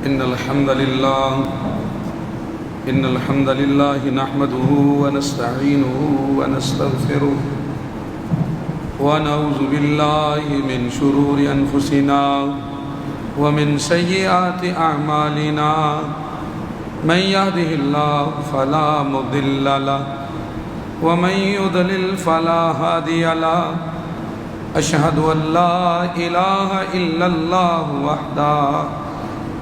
إن الحمد لله نحمده ونستعينه ونستغفره ونعوذ بالله من شرور أنفسنا ومن سيئات أعمالنا من يهده الله فلا مضل له ومن يضلل فلا هادي له أشهد أن لا إله إلا الله وحده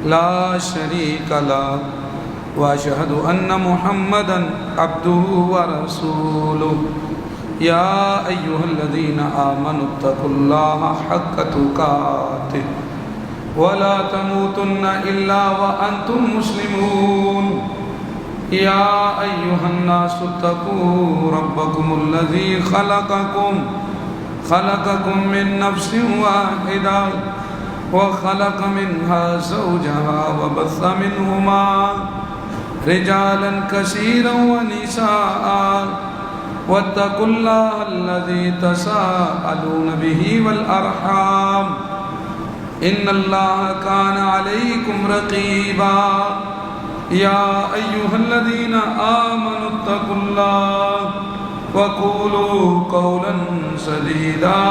لا شريك له وأشهد أن محمدا عبده ورسوله يا أيها الذين آمنوا اتقوا الله حق تقاته ولا تموتن إلا وأنتم مسلمون يا أيها الناس اتقوا ربكم الذي خلقكم من نفس واحدة وخلق منها زوجها وبث منهما رجالا كثيرا ونساء واتقوا الله الذي تساءلون به والأرحام إن الله كان عليكم رقيبا يا أيها الذين آمنوا اتقوا الله وقولوا قولا سديدا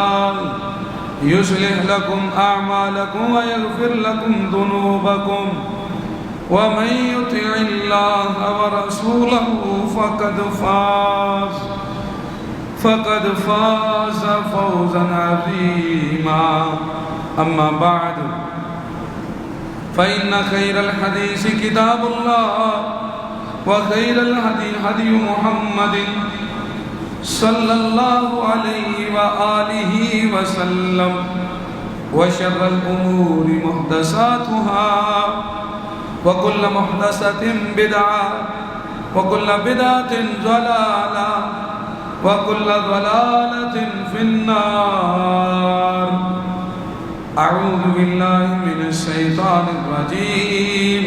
يصلح لكم أعمالكم ويغفر لكم ذنوبكم ومن يطع الله ورسوله فقد فاز فوزا عظيما أما بعد فإن خير الحديث كتاب الله وخير الهدي هدي محمد صلى الله عليه وآله وسلم وشر الأمور محدثاتها وكل محدثة بدعة وكل بدعة ضلالة وكل ضلالة في النار أعوذ بالله من الشيطان الرجيم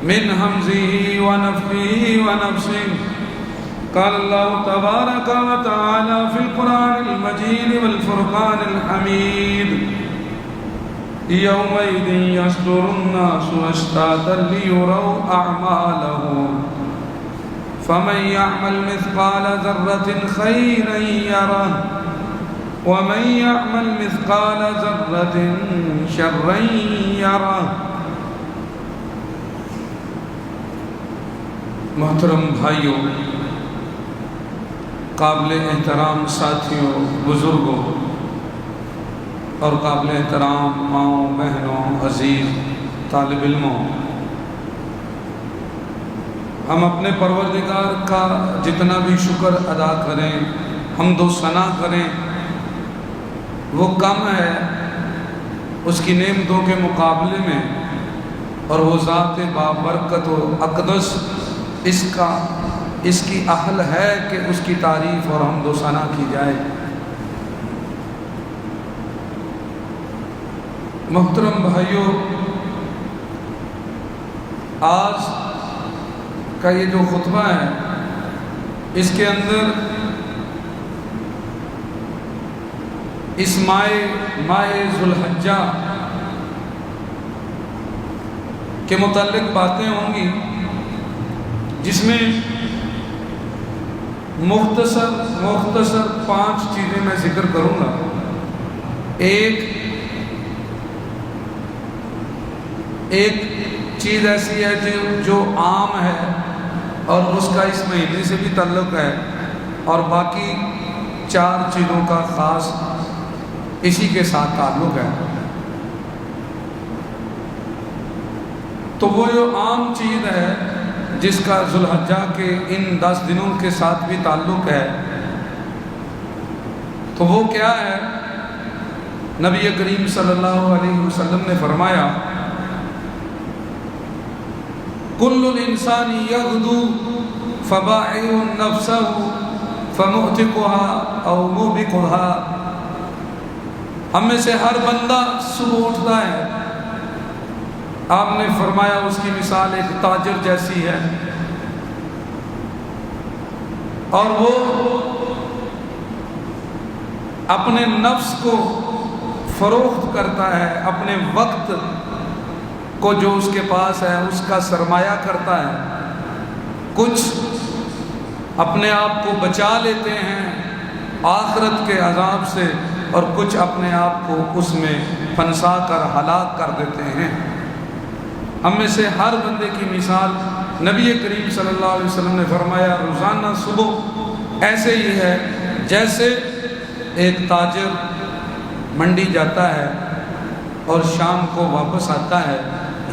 من همزه ونفخه ونفسه قال الله تبارك وتعالى في القرآن المجيد والفرقان الحميد يومئذ يصدر الناس أشتاتا ليروا أعمالهم فمن يعمل مثقال ذرة خيرا يره ومن يعمل مثقال ذرة شرا يره. محترم بھائیوں، قابل احترام ساتھیوں، بزرگوں اور قابل احترام ماؤں، بہنوں، عزیز طالب علموں، ہم اپنے پروردگار کا جتنا بھی شکر ادا کریں، حمد و ثنا کریں، وہ کم ہے اس کی نعمتوں کے مقابلے میں، اور وہ ذات بابرکت و اقدس اس کی اہل ہے کہ اس کی تعریف اور حمد و ثنا کی جائے۔ محترم بھائیوں، آج کا یہ جو خطبہ ہے اس کے اندر اس ماہ ذوالحجہ کے متعلق باتیں ہوں گی، جس میں مختصر 5 چیزیں میں ذکر کروں گا۔ ایک چیز ایسی ہے جو عام ہے اور اس کا اس مہینے سے بھی تعلق ہے، اور باقی 4 چیزوں کا خاص اسی کے ساتھ تعلق ہے۔ تو وہ جو عام چیز ہے جس کا ذوالحجہ کے ان 10 دنوں کے ساتھ بھی تعلق ہے، تو وہ کیا ہے؟ نبی کریم صلی اللہ علیہ وسلم نے فرمایا، کل الانسان یغدو فباعث نفسہ فمعتقها او موبقها۔ ہم میں سے ہر بندہ صبح اٹھتا ہے، آپ نے فرمایا اس کی مثال ایک تاجر جیسی ہے، اور وہ اپنے نفس کو فروخت کرتا ہے، اپنے وقت کو جو اس کے پاس ہے اس کا سرمایہ کرتا ہے، کچھ اپنے آپ کو بچا لیتے ہیں آخرت کے عذاب سے، اور کچھ اپنے آپ کو اس میں پھنسا کر ہلاک کر دیتے ہیں۔ ہم میں سے ہر بندے کی مثال نبی کریم صلی اللہ علیہ وسلم نے فرمایا روزانہ صبح ایسے ہی ہے جیسے ایک تاجر منڈی جاتا ہے اور شام کو واپس آتا ہے،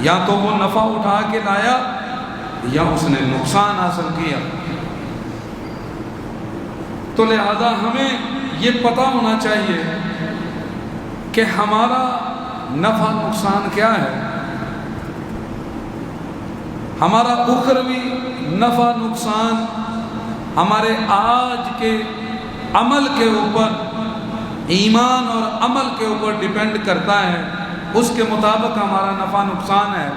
یا تو وہ نفع اٹھا کے لایا یا اس نے نقصان حاصل کیا۔ تو لہذا ہمیں یہ پتہ ہونا چاہیے کہ ہمارا نفع نقصان کیا ہے، ہمارا اخروی نفع نقصان ہمارے آج کے عمل کے اوپر، ایمان اور عمل کے اوپر ڈیپینڈ کرتا ہے، اس کے مطابق ہمارا نفع نقصان ہے۔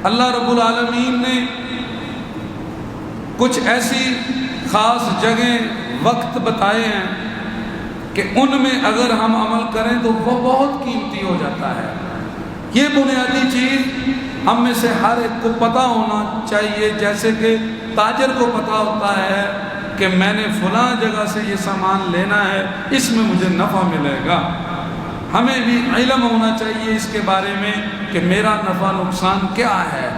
اللہ رب العالمین نے کچھ ایسی خاص جگہیں وقت بتائے ہیں کہ ان میں اگر ہم عمل کریں تو وہ بہت قیمتی ہو جاتا ہے۔ یہ بنیادی چیز ہم میں سے ہر ایک کو پتہ ہونا چاہیے، جیسے کہ تاجر کو پتہ ہوتا ہے کہ میں نے فلاں جگہ سے یہ سامان لینا ہے، اس میں مجھے نفع ملے گا۔ ہمیں بھی علم ہونا چاہیے اس کے بارے میں کہ میرا نفع نقصان کیا ہے۔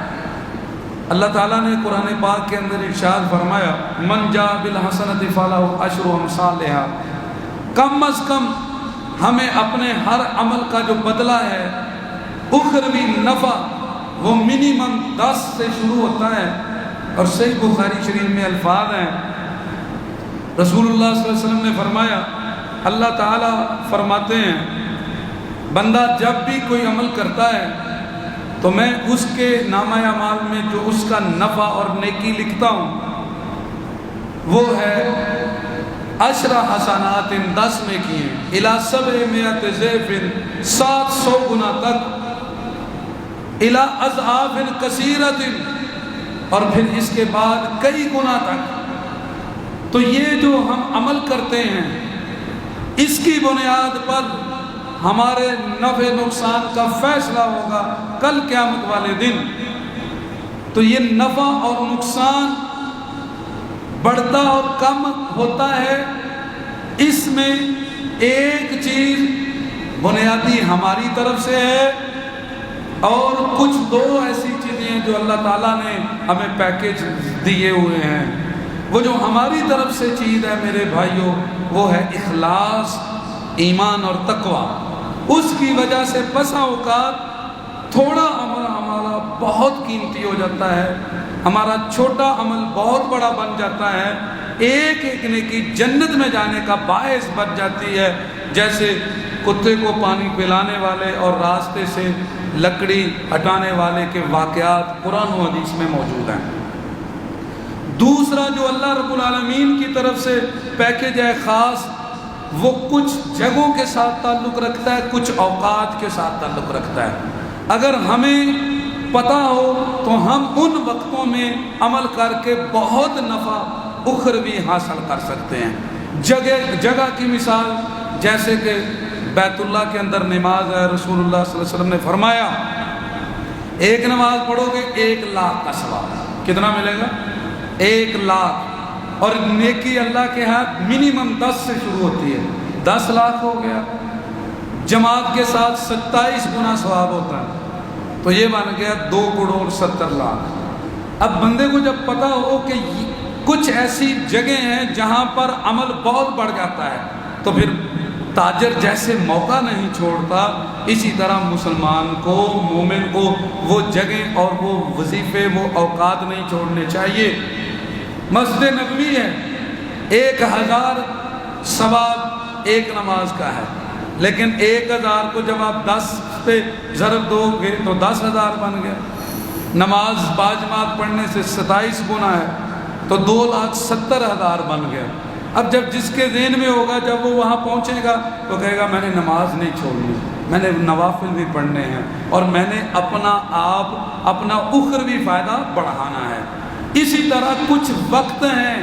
اللہ تعالیٰ نے قرآن پاک کے اندر ارشاد فرمایا من جاء بالحسنۃ فلہ عشر امثالھا، کم از کم ہمیں اپنے ہر عمل کا جو بدلہ ہے، اخروی نفع، وہ منیمم 10 سے شروع ہوتا ہے۔ اور صحیح بخاری شریف میں الفاظ ہیں، رسول اللہ صلی اللہ علیہ وسلم نے فرمایا، اللہ تعالیٰ فرماتے ہیں بندہ جب بھی کوئی عمل کرتا ہے تو میں اس کے نامہ اعمال میں جو اس کا نفع اور نیکی لکھتا ہوں وہ ہے 10 حسنات، 10 نیکیاں، الی 700 ضعف، 700 گنا تک، الی اضعاف کثیرۃ، اور پھر اس کے بعد کئی گنا تک۔ تو یہ جو ہم عمل کرتے ہیں اس کی بنیاد پر ہمارے نفع نقصان کا فیصلہ ہوگا کل قیامت والے دن۔ تو یہ نفع اور نقصان بڑھتا اور کم ہوتا ہے، اس میں ایک چیز بنیادی ہماری طرف سے ہے، اور کچھ 2 ایسی چیزیں ہیں جو اللہ تعالیٰ نے ہمیں پیکیج دیے ہوئے ہیں۔ وہ جو ہماری طرف سے چیز ہے میرے بھائیوں، وہ ہے اخلاص، ایمان اور تقوی۔ اس کی وجہ سے بسا اوقات تھوڑا عمل ہمارا بہت قیمتی ہو جاتا ہے، ہمارا چھوٹا عمل بہت بڑا بن جاتا ہے، ایک ایک نیکی جنت میں جانے کا باعث بن جاتی ہے، جیسے کتے کو پانی پلانے والے اور راستے سے لکڑی ہٹانے والے کے واقعات قرآن و حدیث میں موجود ہیں۔ دوسرا جو اللہ رب العالمین کی طرف سے پیکیج ہے خاص، وہ کچھ جگہوں کے ساتھ تعلق رکھتا ہے، کچھ اوقات کے ساتھ تعلق رکھتا ہے۔ اگر ہمیں پتہ ہو تو ہم ان وقتوں میں عمل کر کے بہت نفع اخروی حاصل کر سکتے ہیں۔ جگہ کی مثال جیسے کہ بیت اللہ کے اندر نماز ہے، رسول اللہ صلی اللہ علیہ وسلم نے فرمایا ایک نماز پڑھو گے 1 لاکھ کا ثواب۔ کتنا ملے گا؟ 1 لاکھ۔ اور نیکی اللہ کے ہاتھ منیمم 10 سے شروع ہوتی ہے، 10 لاکھ ہو گیا، جماعت کے ساتھ 27 گنا ثواب ہوتا ہے، تو یہ بن گیا 2 کروڑ 70 لاکھ۔ اب بندے کو جب پتہ ہو کہ کچھ ایسی جگہیں ہیں جہاں پر عمل بہت بڑھ جاتا ہے، تو پھر تاجر جیسے موقع نہیں چھوڑتا، اسی طرح مسلمان کو، مومن کو وہ جگہیں اور وہ وظیفے، وہ اوقات نہیں چھوڑنے چاہیے۔ مسجد نبوی ہے، 1000 ثواب ایک نماز کا ہے، لیکن 1000 کو جب آپ 10 پہ ضرب دو گے تو 10,000 بن گیا۔ نماز باجماعت پڑھنے سے 27 گنا ہے تو 2,70,000 بن گیا۔ اب جب جس کے ذہن میں ہوگا، جب وہ وہاں پہنچے گا تو کہے گا میں نے نماز نہیں چھوڑنی، میں نے نوافل بھی پڑھنے ہیں، اور میں نے اپنا آپ، اپنا اخروی فائدہ بڑھانا ہے۔ اسی طرح کچھ وقت ہیں،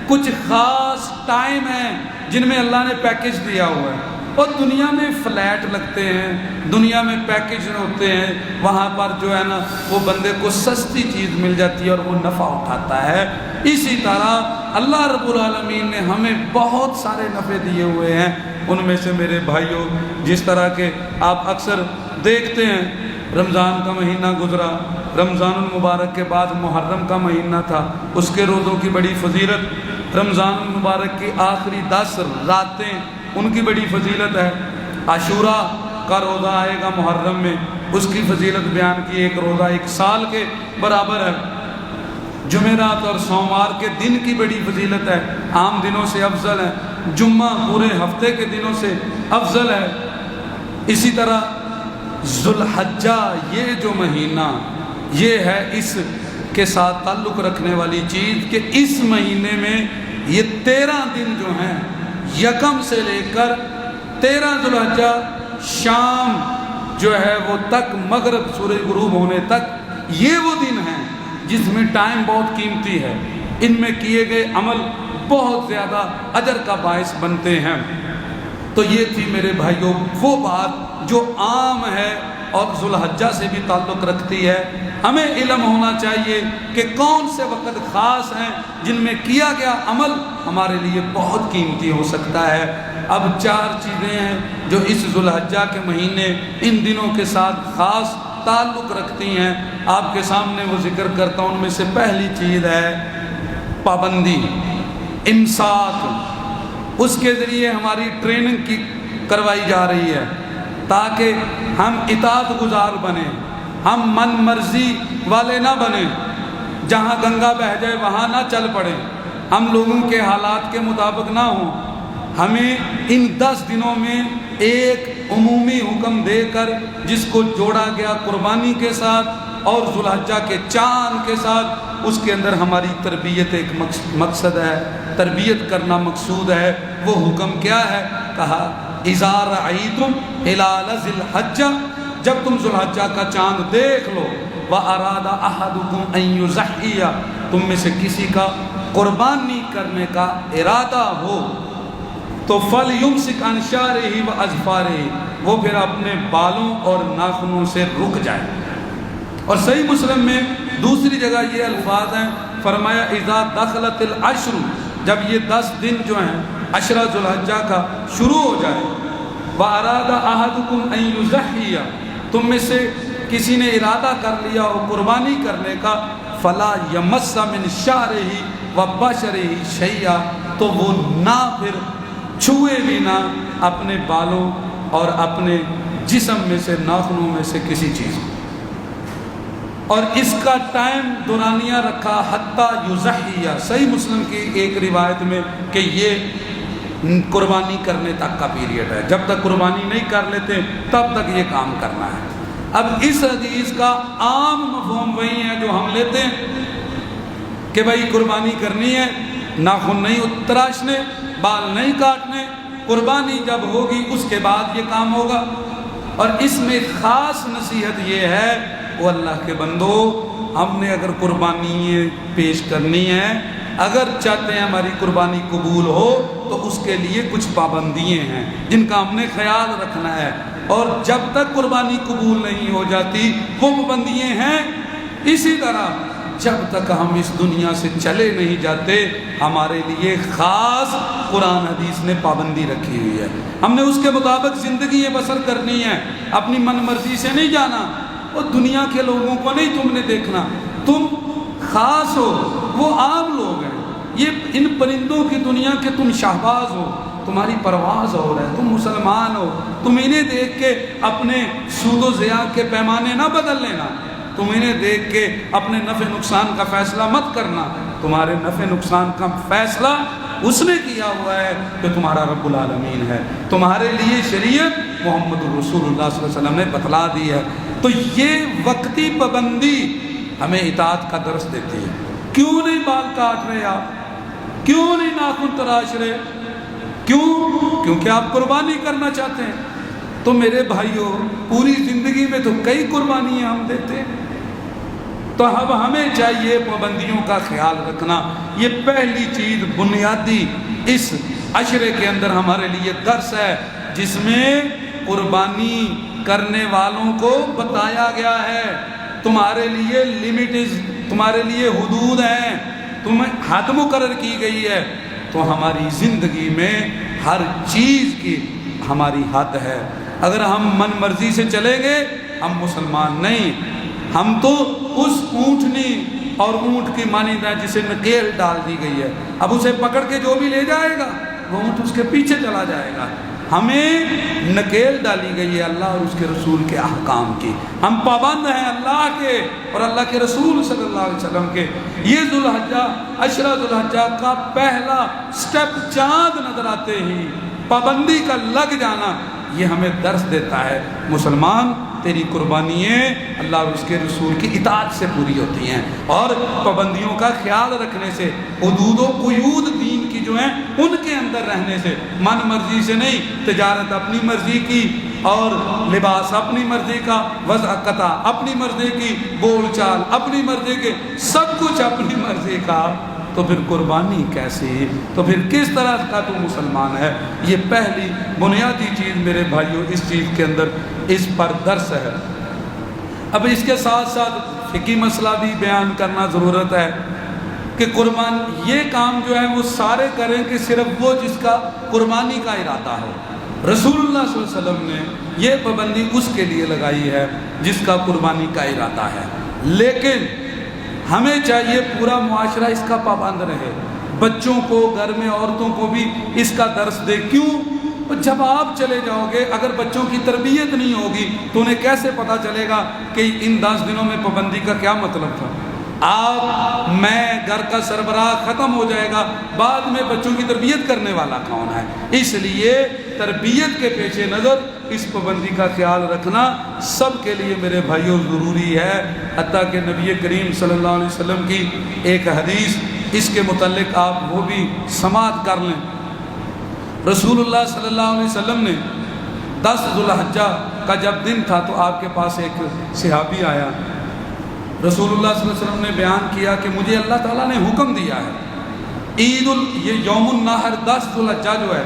کچھ خاص ٹائم ہیں جن میں اللہ نے پیکیج دیا ہوا ہے۔ اور دنیا میں فلیٹ لگتے ہیں، دنیا میں پیکج ہوتے ہیں، وہاں پر جو ہے نا وہ بندے کو سستی چیز مل جاتی ہے اور وہ نفع اٹھاتا ہے۔ اسی طرح اللہ رب العالمین نے ہمیں بہت سارے نفع دیے ہوئے ہیں، ان میں سے میرے بھائیوں جس طرح کہ آپ اکثر دیکھتے ہیں رمضان کا مہینہ گزرا، رمضان المبارک کے بعد محرم کا مہینہ تھا، اس کے روزوں کی بڑی فضیلت، رمضان المبارک کی آخری 10 راتیں ان کی بڑی فضیلت ہے، عاشوراء کا روزہ آئے گا محرم میں، اس کی فضیلت بیان کی، ایک روزہ 1 سال کے برابر ہے، جمعرات اور سوموار کے دن کی بڑی فضیلت ہے، عام دنوں سے افضل ہے، جمعہ پورے ہفتے کے دنوں سے افضل ہے۔ اسی طرح ذوالحجہ یہ جو مہینہ یہ ہے اس کے ساتھ تعلق رکھنے والی چیز کہ اس مہینے میں یہ 13 دن جو ہیں یکم سے لے کر 13 ذوالحجہ شام جو ہے وہ تک، مغرب سورج غروب ہونے تک، یہ وہ دن ہیں جس میں ٹائم بہت قیمتی ہے، ان میں کیے گئے عمل بہت زیادہ اجر کا باعث بنتے ہیں۔ تو یہ تھی میرے بھائیوں وہ بات جو عام ہے اور ذوالحجہ سے بھی تعلق رکھتی ہے۔ ہمیں علم ہونا چاہیے کہ کون سے وقت خاص ہیں جن میں کیا گیا عمل ہمارے لیے بہت قیمتی ہو سکتا ہے۔ اب 4 چیزیں ہیں جو اس ذوالحجہ کے مہینے ان دنوں کے ساتھ خاص تعلق رکھتی ہیں، آپ کے سامنے وہ ذکر کرتا ہوں۔ ان میں سے پہلی چیز ہے پابندی، امساک، اس کے ذریعے ہماری ٹریننگ کی کروائی جا رہی ہے تاکہ ہم اطاعت گزار بنیں، ہم من مرضی والے نہ بنیں، جہاں گنگا بہہ جائے وہاں نہ چل پڑیں، ہم لوگوں کے حالات کے مطابق نہ ہوں۔ ہمیں ان 10 دنوں میں ایک عمومی حکم دے کر جس کو جوڑا گیا قربانی کے ساتھ اور ذوالحجہ کے چاند کے ساتھ، اس کے اندر ہماری تربیت ایک مقصد ہے، تربیت کرنا مقصود ہے۔ وہ حکم کیا ہے؟ کہا اذا رأیتم ہلال ذی الحجہ، جب تم ذوالحجہ کا چاند دیکھ لو، وَأَرَادَ أَحَدُكُمْ أَن يُضَحِّيَ، تم میں سے کسی کا قربانی کرنے کا ارادہ ہو تو فَلْيُمْسِكْ عَنْ شَعْرِهِ وَأَظْفَارِهِ، وہ پھر اپنے بالوں اور ناخنوں سے رک جائے۔ اور صحیح مسلم میں دوسری جگہ یہ الفاظ ہیں، فرمایا اذا دخلت العشر، جب یہ 10 دن جو ہیں عشرہ ذوالحجہ کا شروع ہو جائے، وَأَرَادَ أَحَدُكُمْ أَن يُضَحِّيَ، تم میں سے کسی نے ارادہ کر لیا ہو قربانی کرنے کا، فَلَا يَمَسَّ مِنْ شَعْرِهِ وَبَشَرِهِ شَيْئًا، تو وہ نہ پھر چھوئے بھی نہ اپنے بالوں اور اپنے جسم میں سے ناخنوں میں سے کسی چیز کو۔ اور اس کا ٹائم دورانیہ رکھا حتیٰ یضحیہ، صحیح مسلم کی ایک روایت میں کہ یہ قربانی کرنے تک کا پیریڈ ہے، جب تک قربانی نہیں کر لیتے تب تک یہ کام کرنا ہے۔ اب اس حدیث کا عام مفہوم وہی ہے جو ہم لیتے ہیں کہ بھائی قربانی کرنی ہے، ناخن نہیں تراشنے، بال نہیں کاٹنے، قربانی جب ہوگی اس کے بعد یہ کام ہوگا۔ اور اس میں خاص نصیحت یہ ہے، وہ اللہ کے بندو، ہم نے اگر قربانی پیش کرنی ہے، اگر چاہتے ہیں ہماری قربانی قبول ہو تو اس کے لیے کچھ پابندیاں ہیں جن کا ہم نے خیال رکھنا ہے، اور جب تک قربانی قبول نہیں ہو جاتی وہ پابندیاں ہیں۔ اسی طرح جب تک ہم اس دنیا سے چلے نہیں جاتے ہمارے لیے خاص قرآن حدیث نے پابندی رکھی ہوئی ہے، ہم نے اس کے مطابق زندگی بسر کرنی ہے، اپنی من مرضی سے نہیں جانا، اور دنیا کے لوگوں کو نہیں تم نے دیکھنا، تم خاص ہو، وہ عام لوگ ہیں، یہ ان پرندوں کی دنیا کے تم شہباز ہو، تمہاری پرواز ہو رہا ہے، تم مسلمان ہو، تم انہیں دیکھ کے اپنے سود و ضیاع کے پیمانے نہ بدل لینا، تم انہیں دیکھ کے اپنے نفع نقصان کا فیصلہ مت کرنا، تمہارے نفع نقصان کا فیصلہ اس نے کیا ہوا ہے کہ تمہارا رب العالمین ہے، تمہارے لیے شریعت محمد الرسول اللہ صلی اللہ علیہ وسلم نے بتلا دی ہے۔ تو یہ وقتی پابندی ہمیں اطاعت کا درس دیتی ہے۔ کیوں نہیں بال کاٹ رہے آپ؟ کیوں نہیں ناخن تراش رہے؟ کیوں؟ کیونکہ آپ قربانی کرنا چاہتے ہیں۔ تو میرے بھائیوں، پوری زندگی میں تو کئی قربانیاں ہم دیتے ہیں، تو اب ہمیں چاہیے پابندیوں کا خیال رکھنا۔ یہ پہلی چیز بنیادی اس عشرے کے اندر ہمارے لیے درس ہے۔ جس میں قربانی کرنے والوں کو بتایا گیا ہے تمہارے لیے لمیٹز، تمہارے لیے حدود ہیں، تمہیں حد مقرر کی گئی ہے۔ تو ہماری زندگی میں ہر چیز کی ہماری حد ہے۔ اگر ہم من مرضی سے چلیں گے ہم مسلمان نہیں، ہم تو اس اونٹنی اور اونٹ کی مانند ہے جسے نکیل ڈال دی گئی ہے، اب اسے پکڑ کے جو بھی لے جائے گا وہ اونٹ اس کے پیچھے چلا جائے گا۔ ہمیں نکیل ڈالی گئی ہے اللہ اور اس کے رسول کے احکام کی، ہم پابند ہیں اللہ کے اور اللہ کے رسول صلی اللہ علیہ وسلم کے۔ یہ ذوالحجہ، عشرہ ذوالحجہ کا پہلا سٹیپ چاند نظر آتے ہی پابندی کا لگ جانا، یہ ہمیں درس دیتا ہے مسلمان تیری قربانیاں اللہ اور اس کے رسول کی اطاعت سے پوری ہوتی ہیں، اور پابندیوں کا خیال رکھنے سے، حدود و قیود دین کی جو ہیں ان کے اندر رہنے سے، من مرضی سے نہیں، تجارت اپنی مرضی کی اور لباس اپنی مرضی کا، وضع قطع اپنی مرضی کی، بول چال اپنی مرضی کے، سب کچھ اپنی مرضی کا، تو پھر قربانی کیسے؟ تو پھر کس طرح کا تو مسلمان ہے؟ یہ پہلی بنیادی چیز میرے بھائیوں اس چیز کے اندر اس پر درس ہے۔ اب اس کے ساتھ ساتھ فقہی مسئلہ بھی بیان کرنا ضرورت ہے کہ قربان یہ کام جو ہے وہ سارے کریں کہ صرف وہ جس کا قربانی کا ارادہ ہو۔ رسول اللہ صلی اللہ علیہ وسلم نے یہ پابندی اس کے لیے لگائی ہے جس کا قربانی کا ارادہ ہے، لیکن ہمیں چاہیے پورا معاشرہ اس کا پابند رہے، بچوں کو، گھر میں عورتوں کو بھی اس کا درس دے۔ کیوں؟ جب آپ چلے جاؤ گے اگر بچوں کی تربیت نہیں ہوگی تو انہیں کیسے پتہ چلے گا کہ ان 10 دنوں میں پابندی کا کیا مطلب تھا؟ آپ میں گھر کا سربراہ ختم ہو جائے گا، بعد میں بچوں کی تربیت کرنے والا کون ہے؟ اس لیے تربیت کے پیش نظر اس پابندی کا خیال رکھنا سب کے لیے میرے بھائیوں ضروری ہے۔ حتیٰ کہ نبی کریم صلی اللہ علیہ وسلم کی ایک حدیث اس کے متعلق آپ وہ بھی سماعت کر لیں۔ رسول اللہ صلی اللہ علیہ وسلم نے 10 ذوالحجہ کا جب دن تھا تو آپ کے پاس ایک صحابی آیا، رسول اللہ صلی اللہ علیہ وسلم نے بیان کیا کہ مجھے اللہ تعالیٰ نے حکم دیا ہے یہ یوم النحر 10 ذوالحجہ جو ہے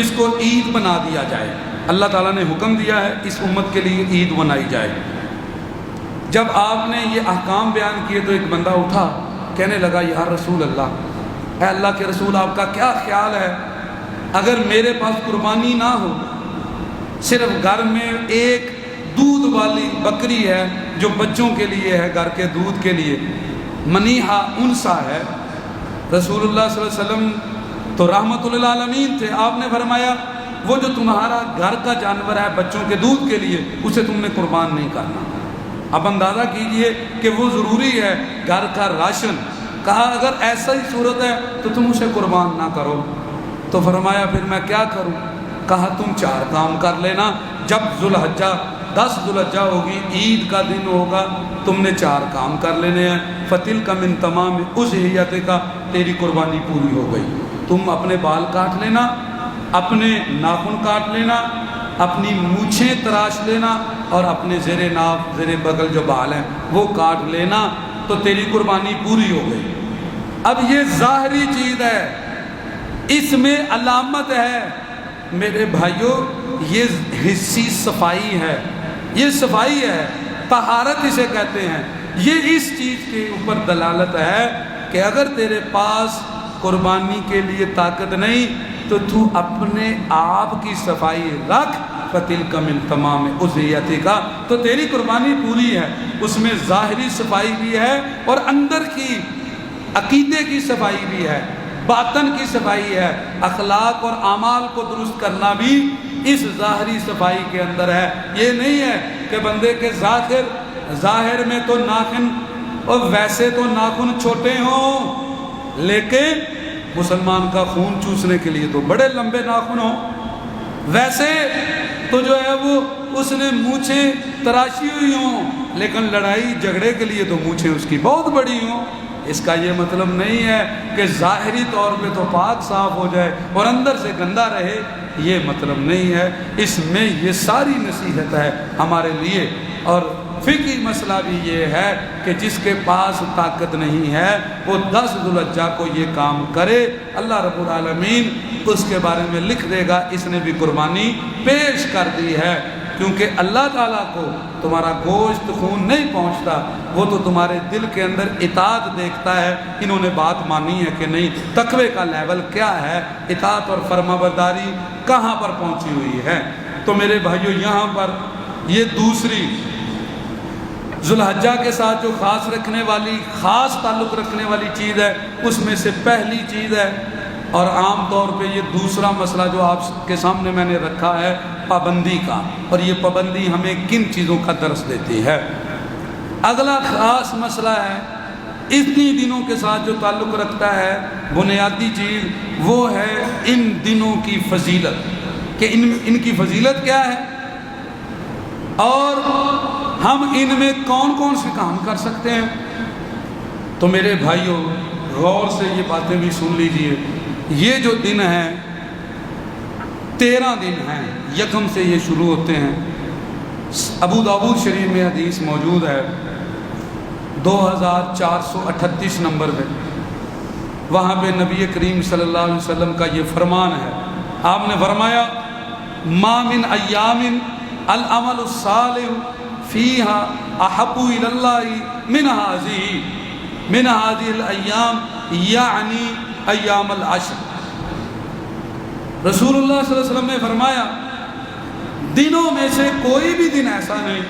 اس کو عید بنا دیا جائے، اللہ تعالیٰ نے حکم دیا ہے اس امت کے لیے عید بنائی جائے۔ جب آپ نے یہ احکام بیان کیے تو ایک بندہ اٹھا کہنے لگا یا رسول اللہ، اے اللہ کے رسول آپ کا کیا خیال ہے اگر میرے پاس قربانی نہ ہو، صرف گھر میں ایک دودھ والی بکری ہے جو بچوں کے لیے ہے، گھر کے دودھ کے لیے، منیحہ انسا ہے۔ رسول اللہ صلی اللہ علیہ وسلم تو رحمت للعالمین تھے، آپ نے فرمایا وہ جو تمہارا گھر کا جانور ہے بچوں کے دودھ کے لیے اسے تم نے قربان نہیں کرنا۔ اب اندازہ کیجئے کہ وہ ضروری ہے گھر کا راشن، کہا اگر ایسا ہی صورت ہے تو تم اسے قربان نہ کرو۔ تو فرمایا پھر میں کیا کروں؟ کہا تم 4 کام کر لینا، جب ذوالحجہ 10 ذوالحجہ ہوگی، عید کا دن ہوگا، تم نے 4 کام کر لینے ہیں، فَتِلْكَ مِن تَمَامِ أُضْحِيَتِكَ، تیری قربانی پوری ہو گئی۔ تم اپنے بال کاٹ لینا، اپنے ناخن کاٹ لینا، اپنی مونچھیں تراش لینا اور اپنے زیر ناف زیر بغل جو بال ہیں وہ کاٹ لینا، تو تیری قربانی پوری ہو گئی۔ اب یہ ظاہری چیز ہے، اس میں علامت ہے میرے بھائیوں، یہ حسی صفائی ہے، یہ صفائی ہے، طہارت اسے کہتے ہیں۔ یہ اس چیز کے اوپر دلالت ہے کہ اگر تیرے پاس قربانی کے لیے طاقت نہیں تو تو اپنے آپ کی صفائی رکھ، فَتِلْكَ مِن تَمَامِ أُضْحِيَتِكَ، تو تیری قربانی پوری ہے۔ اس میں ظاہری صفائی بھی ہے اور اندر کی عقیدے کی صفائی بھی ہے، باطن کی صفائی ہے، اخلاق اور اعمال کو درست کرنا بھی اس ظاہری صفائی کے اندر ہے۔ یہ نہیں ہے کہ بندے کے ظاہر میں تو ناخن اور ویسے تو ناخن چھوٹے ہوں، لیکن مسلمان کا خون چوسنے کے لیے تو بڑے لمبے ناخن ہوں، ویسے تو جو ہے وہ اس نے مونچھیں تراشی ہوئی ہوں، لیکن لڑائی جھگڑے کے لیے تو مونچھیں اس کی بہت بڑی ہوں۔ اس کا یہ مطلب نہیں ہے کہ ظاہری طور پہ تو پاک صاف ہو جائے اور اندر سے گندا رہے، یہ مطلب نہیں ہے۔ اس میں یہ ساری نصیحت ہے ہمارے لیے، اور فقہی مسئلہ بھی یہ ہے کہ جس کے پاس طاقت نہیں ہے وہ 10 ذوالحجہ کو یہ کام کرے، اللہ رب العالمین اس کے بارے میں لکھ دے گا اس نے بھی قربانی پیش کر دی ہے، کیونکہ اللہ تعالیٰ کو تمہارا گوشت خون نہیں پہنچتا، وہ تو تمہارے دل کے اندر اطاعت دیکھتا ہے، انہوں نے بات مانی ہے کہ نہیں، تقوی کا لیول کیا ہے، اطاعت اور فرمانبرداری کہاں پر پہنچی ہوئی ہے۔ تو میرے بھائیو یہاں پر یہ دوسری ذوالحجہ کے ساتھ جو خاص رکھنے والی، خاص تعلق رکھنے والی چیز ہے، اس میں سے پہلی چیز ہے، اور عام طور پہ یہ دوسرا مسئلہ جو آپ کے سامنے میں نے رکھا ہے پابندی کا، اور یہ پابندی ہمیں کن چیزوں کا درس دیتی ہے۔ اگلا خاص مسئلہ ہے اتنی دنوں کے ساتھ جو تعلق رکھتا ہے، بنیادی چیز وہ ہے ان دنوں کی فضیلت، کہ ان کی فضیلت کیا ہے اور ہم ان میں کون کون سے کام کر سکتے ہیں۔ تو میرے بھائیوں غور سے یہ باتیں بھی سن لیجئے، یہ جو دن ہیں 13 دن ہیں، یکم سے یہ شروع ہوتے ہیں۔ ابو داؤد شریف میں حدیث موجود ہے 2438 نمبر پہ، وہاں پہ نبی کریم صلی اللہ علیہ وسلم کا یہ فرمان ہے، آپ نے فرمایا ما من ایام العمل الصالح فیہا احب الی اللہ من هذه الایام، یعنی ایام العشر۔ رسول اللہ صلی اللہ علیہ وسلم نے فرمایا دنوں میں سے کوئی بھی دن ایسا نہیں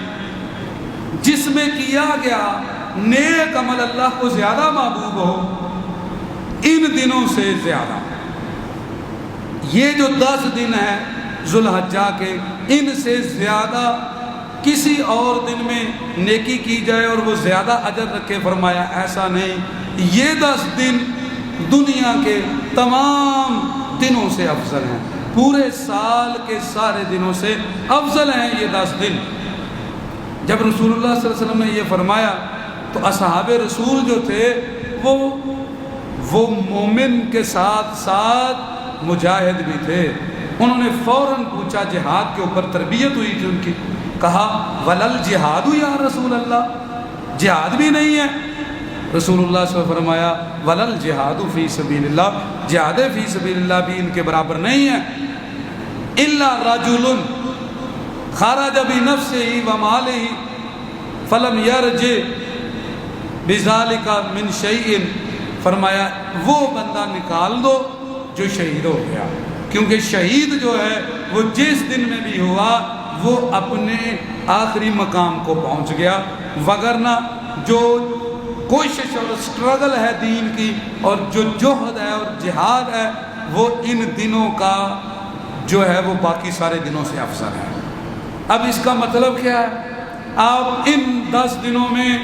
جس میں کیا گیا نیک عمل اللہ کو زیادہ محبوب ہو ان دنوں سے زیادہ۔ یہ جو 10 دن ہیں ذوالحجہ کے، ان سے زیادہ کسی اور دن میں نیکی کی جائے اور وہ زیادہ اجر رکھے، فرمایا ایسا نہیں، یہ 10 دن دنیا کے تمام دنوں سے افضل ہیں، پورے سال کے سارے دنوں سے افضل ہیں یہ 10 دن۔ جب رسول اللہ صلی اللہ علیہ وسلم نے یہ فرمایا تو اصحاب رسول جو تھے وہ مومن کے ساتھ ساتھ مجاہد بھی تھے، انہوں نے فوراً پوچھا، جہاد کے اوپر تربیت ہوئی تھی ان کی، کہا ولل جہاد یا رسول اللہ، جہاد بھی نہیں ہے؟ رسول اللہ صلی اللہ علیہ وسلم فرمایا ولل جہاد فی سبیل اللہ، جہاد فی سبیل اللہ بھی ان کے برابر نہیں ہے۔ الا رجل خرج بنفسه وماله فلم يرجع بذلك من شيء، فرمایا وہ بندہ نکال دو جو شہید ہو گیا، کیونکہ شہید جو ہے وہ جس دن میں بھی ہوا وہ اپنے آخری مقام کو پہنچ گیا، وگرنہ جو کوشش اور سٹرگل ہے دین کی اور جو جہد ہے اور جہاد ہے وہ ان دنوں کا جو ہے وہ باقی سارے دنوں سے افضل ہے۔ اب اس کا مطلب کیا ہے؟ آپ ان 10 دنوں میں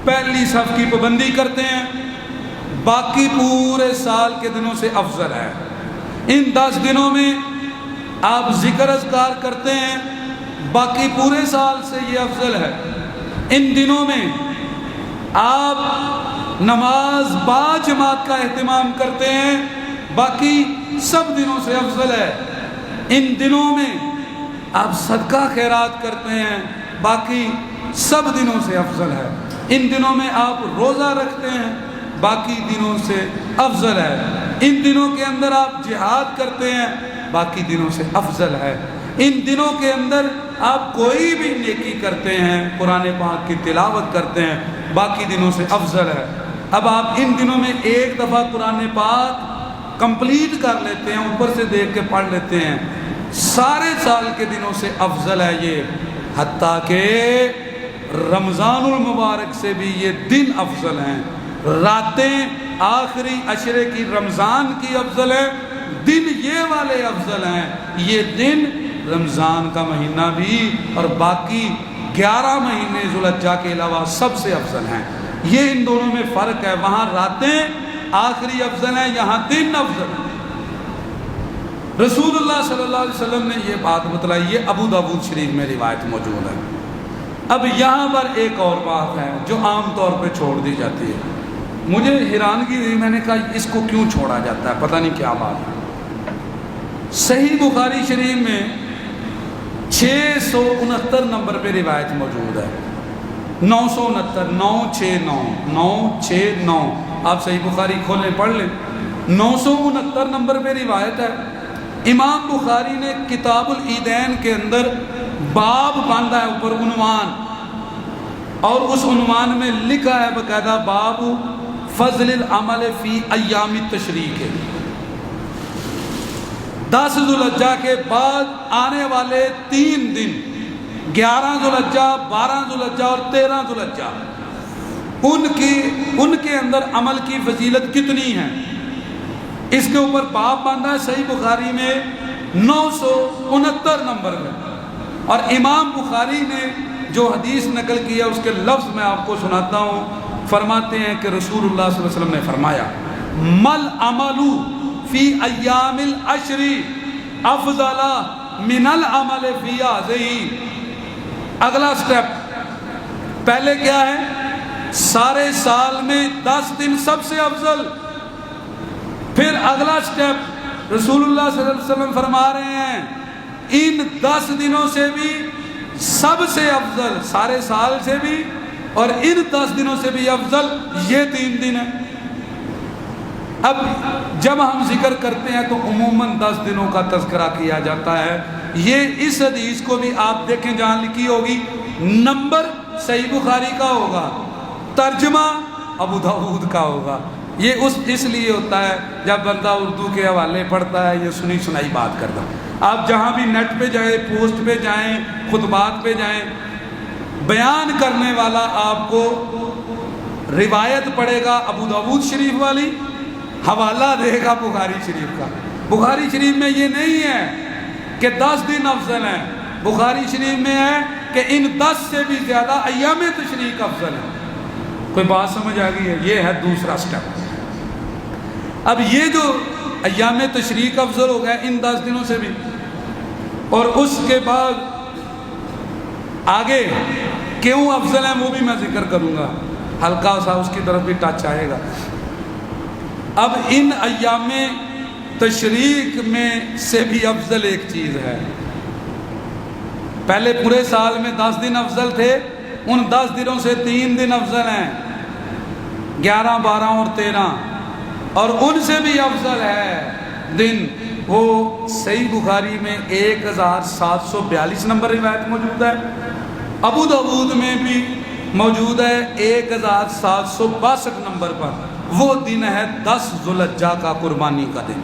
پہلی صف کی پابندی کرتے ہیں، باقی پورے سال کے دنوں سے افضل ہے۔ ان 10 دنوں میں آپ ذکر اذکار کرتے ہیں، باقی پورے سال سے یہ افضل ہے۔ ان دنوں میں آپ نماز با جماعت کا اہتمام کرتے ہیں، باقی سب دنوں سے افضل ہے۔ ان دنوں میں آپ صدقہ خیرات کرتے ہیں، باقی سب دنوں سے افضل ہے۔ ان دنوں میں آپ روزہ رکھتے ہیں، باقی دنوں سے افضل ہے۔ ان دنوں کے اندر آپ جہاد کرتے ہیں، باقی دنوں سے افضل ہے۔ ان دنوں کے اندر آپ کوئی بھی نیکی کرتے ہیں، قرآن پاک کی تلاوت کرتے ہیں، باقی دنوں سے افضل ہے۔ اب آپ ان دنوں میں ایک دفعہ قرآن پاک کمپلیٹ کر لیتے ہیں، اوپر سے دیکھ کے پڑھ لیتے ہیں، سارے سال کے دنوں سے افضل ہے یہ، حتیٰ کہ رمضان المبارک سے بھی یہ دن افضل ہیں۔ راتیں آخری عشرے کی رمضان کی افضل ہے، دن یہ والے افضل ہیں۔ یہ دن رمضان کا مہینہ بھی اور باقی 11 مہینے ذوالحجہ کے علاوہ سب سے افضل ہیں۔ یہ ان دونوں میں فرق ہے، وہاں راتیں آخری افضل ہیں، یہاں دن افضل ہیں۔ رسول اللہ صلی اللہ علیہ وسلم نے یہ بات بتلائی، یہ ابو داؤد شریف میں روایت موجود ہے۔ اب یہاں پر ایک اور بات ہے جو عام طور پہ چھوڑ دی جاتی ہے، مجھے حیرانگی ہوئی، میں نے کہا اس کو کیوں چھوڑا جاتا ہے، پتہ نہیں کیا بات ہے۔ صحیح بخاری شریف میں 669 نمبر پہ روایت موجود ہے. 969 969 آپ صحیح بخاری کھولیں پڑھ لیں. 969 نمبر پہ روایت ہے. امام بخاری نے کتاب العیدین کے اندر باب باندھا ہے اوپر عنوان، اور اس عنوان میں لکھا ہے باقاعدہ باب فضل العمل فی ایام التشریق. 10 ذوالحجہ کے بعد آنے والے 3 دن 11 ذوالحجہ 12 ذوالحجہ اور 13 ذوالحجہ ان کے اندر عمل کی فضیلت کتنی ہے، اس کے اوپر باب باندھا ہے صحیح بخاری میں 969 نمبر میں. اور امام بخاری نے جو حدیث نقل کیا اس کے لفظ میں آپ کو سناتا ہوں. فرماتے ہیں کہ رسول اللہ صلی اللہ علیہ وسلم نے فرمایا مل عملو فی ایام العشر افضل من العمل فی هذه. اگلا سٹیپ پہلے کیا ہے، سارے سال میں 10 دن سب سے افضل. پھر اگلا سٹیپ رسول اللہ صلی اللہ علیہ وسلم فرما رہے ہیں ان 10 دنوں سے بھی سب سے افضل، سارے سال سے بھی اور ان 10 دنوں سے بھی افضل یہ 3 دن ہیں. اب جب ہم ذکر کرتے ہیں تو عموماً 10 دنوں کا تذکرہ کیا جاتا ہے. یہ اس حدیث کو بھی آپ دیکھیں جہاں لکھی ہوگی نمبر صحیح بخاری کا ہوگا، ترجمہ ابو داؤد کا ہوگا. یہ اس لیے ہوتا ہے جب بندہ اردو کے حوالے پڑھتا ہے یہ سنی سنائی بات کرتا. آپ جہاں بھی نیٹ پہ جائیں، پوسٹ پہ جائیں، خطبات پہ جائیں، بیان کرنے والا آپ کو روایت پڑھے گا ابو داؤد شریف والی، حوالہ دے گا بخاری شریف کا. بخاری شریف میں یہ نہیں ہے کہ 10 دن افضل ہیں، بخاری شریف میں ہے کہ ان 10 سے بھی زیادہ ایام تشریق افضل ہیں. کوئی بات سمجھ آ گئی ہے؟ یہ ہے دوسرا سٹیپ. اب یہ جو ایام تشریق افضل ہو گئے ان 10 دنوں سے بھی، اور اس کے بعد آگے کیوں افضل ہیں وہ بھی میں ذکر کروں گا، ہلکا سا اس کی طرف بھی ٹچ آئے گا. اب ان ایام تشریق میں سے بھی افضل ایک چیز ہے. پہلے پورے سال میں 10 دن افضل تھے، ان 10 دنوں سے 3 دن افضل ہیں، 11 12 اور 13. اور ان سے بھی افضل ہے دن وہ صحیح بخاری میں 1742 نمبر روایت موجود ہے. ابو داؤد میں بھی موجود ہے 1762 نمبر پر. وہ دن ہے 10 ذوالحجہ کا قربانی کا دن.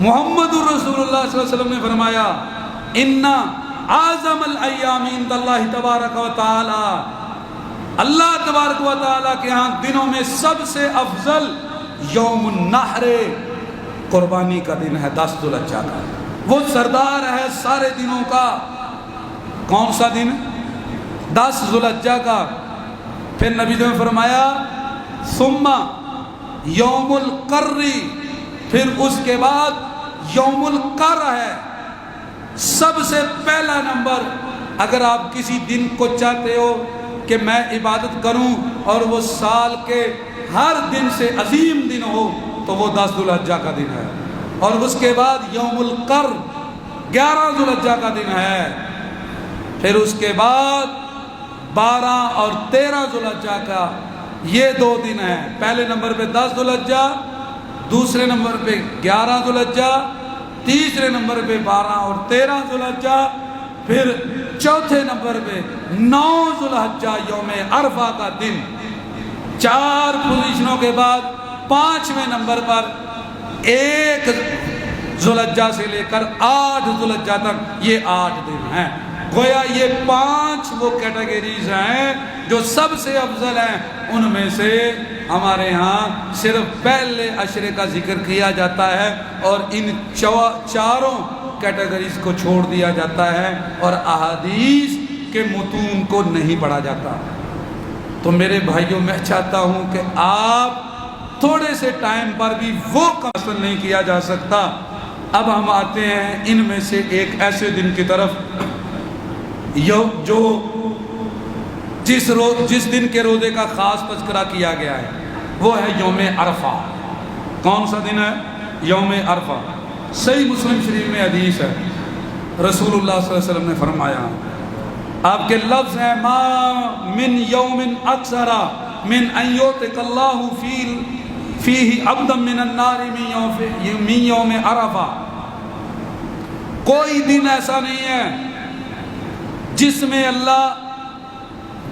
محمد الرسول اللہ صلی اللہ علیہ وسلم نے فرمایا ان اعظم الایام عند اللہ تبارک و تعالی، اللہ تبارک و تعالی کے ہاں دنوں میں سب سے افضل یوم النحر قربانی کا دن ہے 10 ذوالحجہ کا. وہ سردار ہے سارے دنوں کا. کون سا دن؟ 10 ذوالحجہ کا. پھر نبی نے فرمایا ثم یوم القر، پھر اس کے بعد یوم القر ہے. سب سے پہلا نمبر اگر آپ کسی دن کو چاہتے ہو کہ میں عبادت کروں اور وہ سال کے ہر دن سے عظیم دن ہو تو وہ 10 ذوالحجہ کا دن ہے. اور اس کے بعد یوم القر 11 ذوالحجہ کا دن ہے. پھر اس کے بعد 12 اور 13 ذوالحجہ کا یہ 2 دن ہیں. پہلے نمبر پہ 10 ذوالحجہ، دوسرے نمبر پہ 11 ذوالحجہ، تیسرے نمبر پہ 12 اور 13 ذوالحجہ، پھر چوتھے نمبر پہ 9 ذوالحجہ یوم عرفہ کا دن. 4 پوزیشنوں کے بعد 5ویں نمبر پر 1 ذوالحجہ سے لے کر 8 ذوالحجہ تک یہ 8 دن ہیں. گویا یہ 5 وہ کیٹیگریز ہیں جو سب سے افضل ہیں. ان میں سے ہمارے ہاں صرف پہلے عشرے کا ذکر کیا جاتا ہے اور ان 4 کیٹیگریز کو چھوڑ دیا جاتا ہے اور احادیث کے متون کو نہیں پڑھا جاتا. تو میرے بھائیوں میں چاہتا ہوں کہ آپ تھوڑے سے ٹائم پر بھی وہ حاصل نہیں کیا جا سکتا. اب ہم آتے ہیں ان میں سے ایک ایسے دن کی طرف جو جس دن کے روزے کا خاص تذکرہ کیا گیا ہے وہ ہے یوم عرفہ. کون سا دن ہے؟ یوم عرفہ. صحیح مسلم شریف میں حدیث ہے رسول اللہ صلی اللہ علیہ وسلم نے فرمایا، آپ کے لفظ ہیں ما من یوم اکثر من ان یعتق اللہ فیہ عبدا من النار من یوم عرفہ، کوئی دن ایسا نہیں ہے جس میں اللہ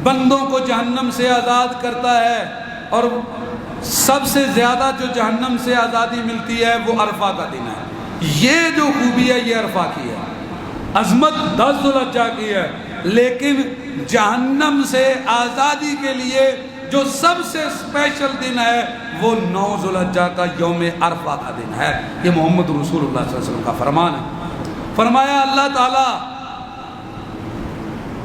بندوں کو جہنم سے آزاد کرتا ہے، اور سب سے زیادہ جو جہنم سے آزادی ملتی ہے وہ عرفہ کا دن ہے۔ یہ جو خوبی ہے یہ عرفہ کی ہے، عظمت 10 ذوالحجہ کی ہے، لیکن جہنم سے آزادی کے لیے جو سب سے اسپیشل دن ہے وہ 9 ذوالحجہ کا یوم عرفہ کا دن ہے۔ یہ محمد رسول اللہ صلی اللہ علیہ وسلم کا فرمان ہے۔ فرمایا اللہ تعالیٰ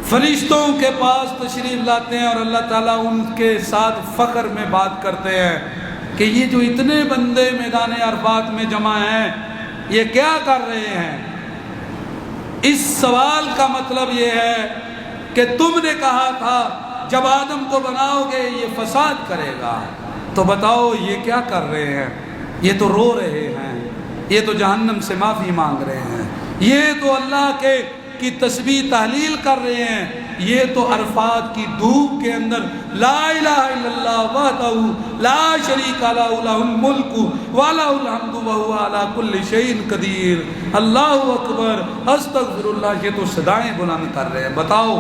فرشتوں کے پاس تشریف لاتے ہیں اور اللہ تعالیٰ ان کے ساتھ فخر میں بات کرتے ہیں کہ یہ جو اتنے بندے میدان عرفات میں جمع ہیں یہ کیا کر رہے ہیں؟ اس سوال کا مطلب یہ ہے کہ تم نے کہا تھا جب آدم کو بناؤ گے یہ فساد کرے گا، تو بتاؤ یہ کیا کر رہے ہیں؟ یہ تو رو رہے ہیں، یہ تو جہنم سے معافی مانگ رہے ہیں، یہ تو اللہ کی تسبیح تحلیل کر رہے ہیں، یہ تو عرفات کی دھوپ کے اندر لا الہ الا اللہ وحدہ لا شریک لہ لہ الملک ولہ الحمد وہو علی کل شیء قدیر، اللہ اکبر استغفر اللہ، یہ تو صدائیں بلند کر رہے ہیں۔ بتاؤ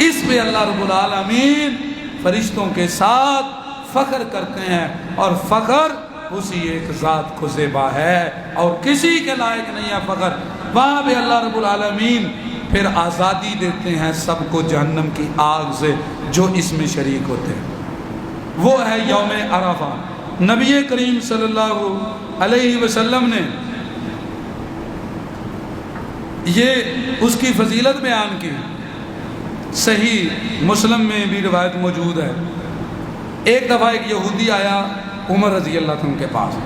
اس پہ اللہ رب العالمین فرشتوں کے ساتھ فخر کرتے ہیں، اور فخر اسی ایک ذات کو زیبا ہے اور کسی کے لائق نہیں ہے فخر۔ وہاں پہ اللہ رب العالمین پھر آزادی دیتے ہیں سب کو جہنم کی آگ سے جو اس میں شریک ہوتے ہیں، وہ ہے یوم عرفہ۔ نبی کریم صلی اللہ علیہ وسلم نے یہ اس کی فضیلت بیان کی، صحیح مسلم میں بھی روایت موجود ہے۔ ایک دفعہ ایک یہودی آیا عمر رضی اللہ عنہ کے پاس،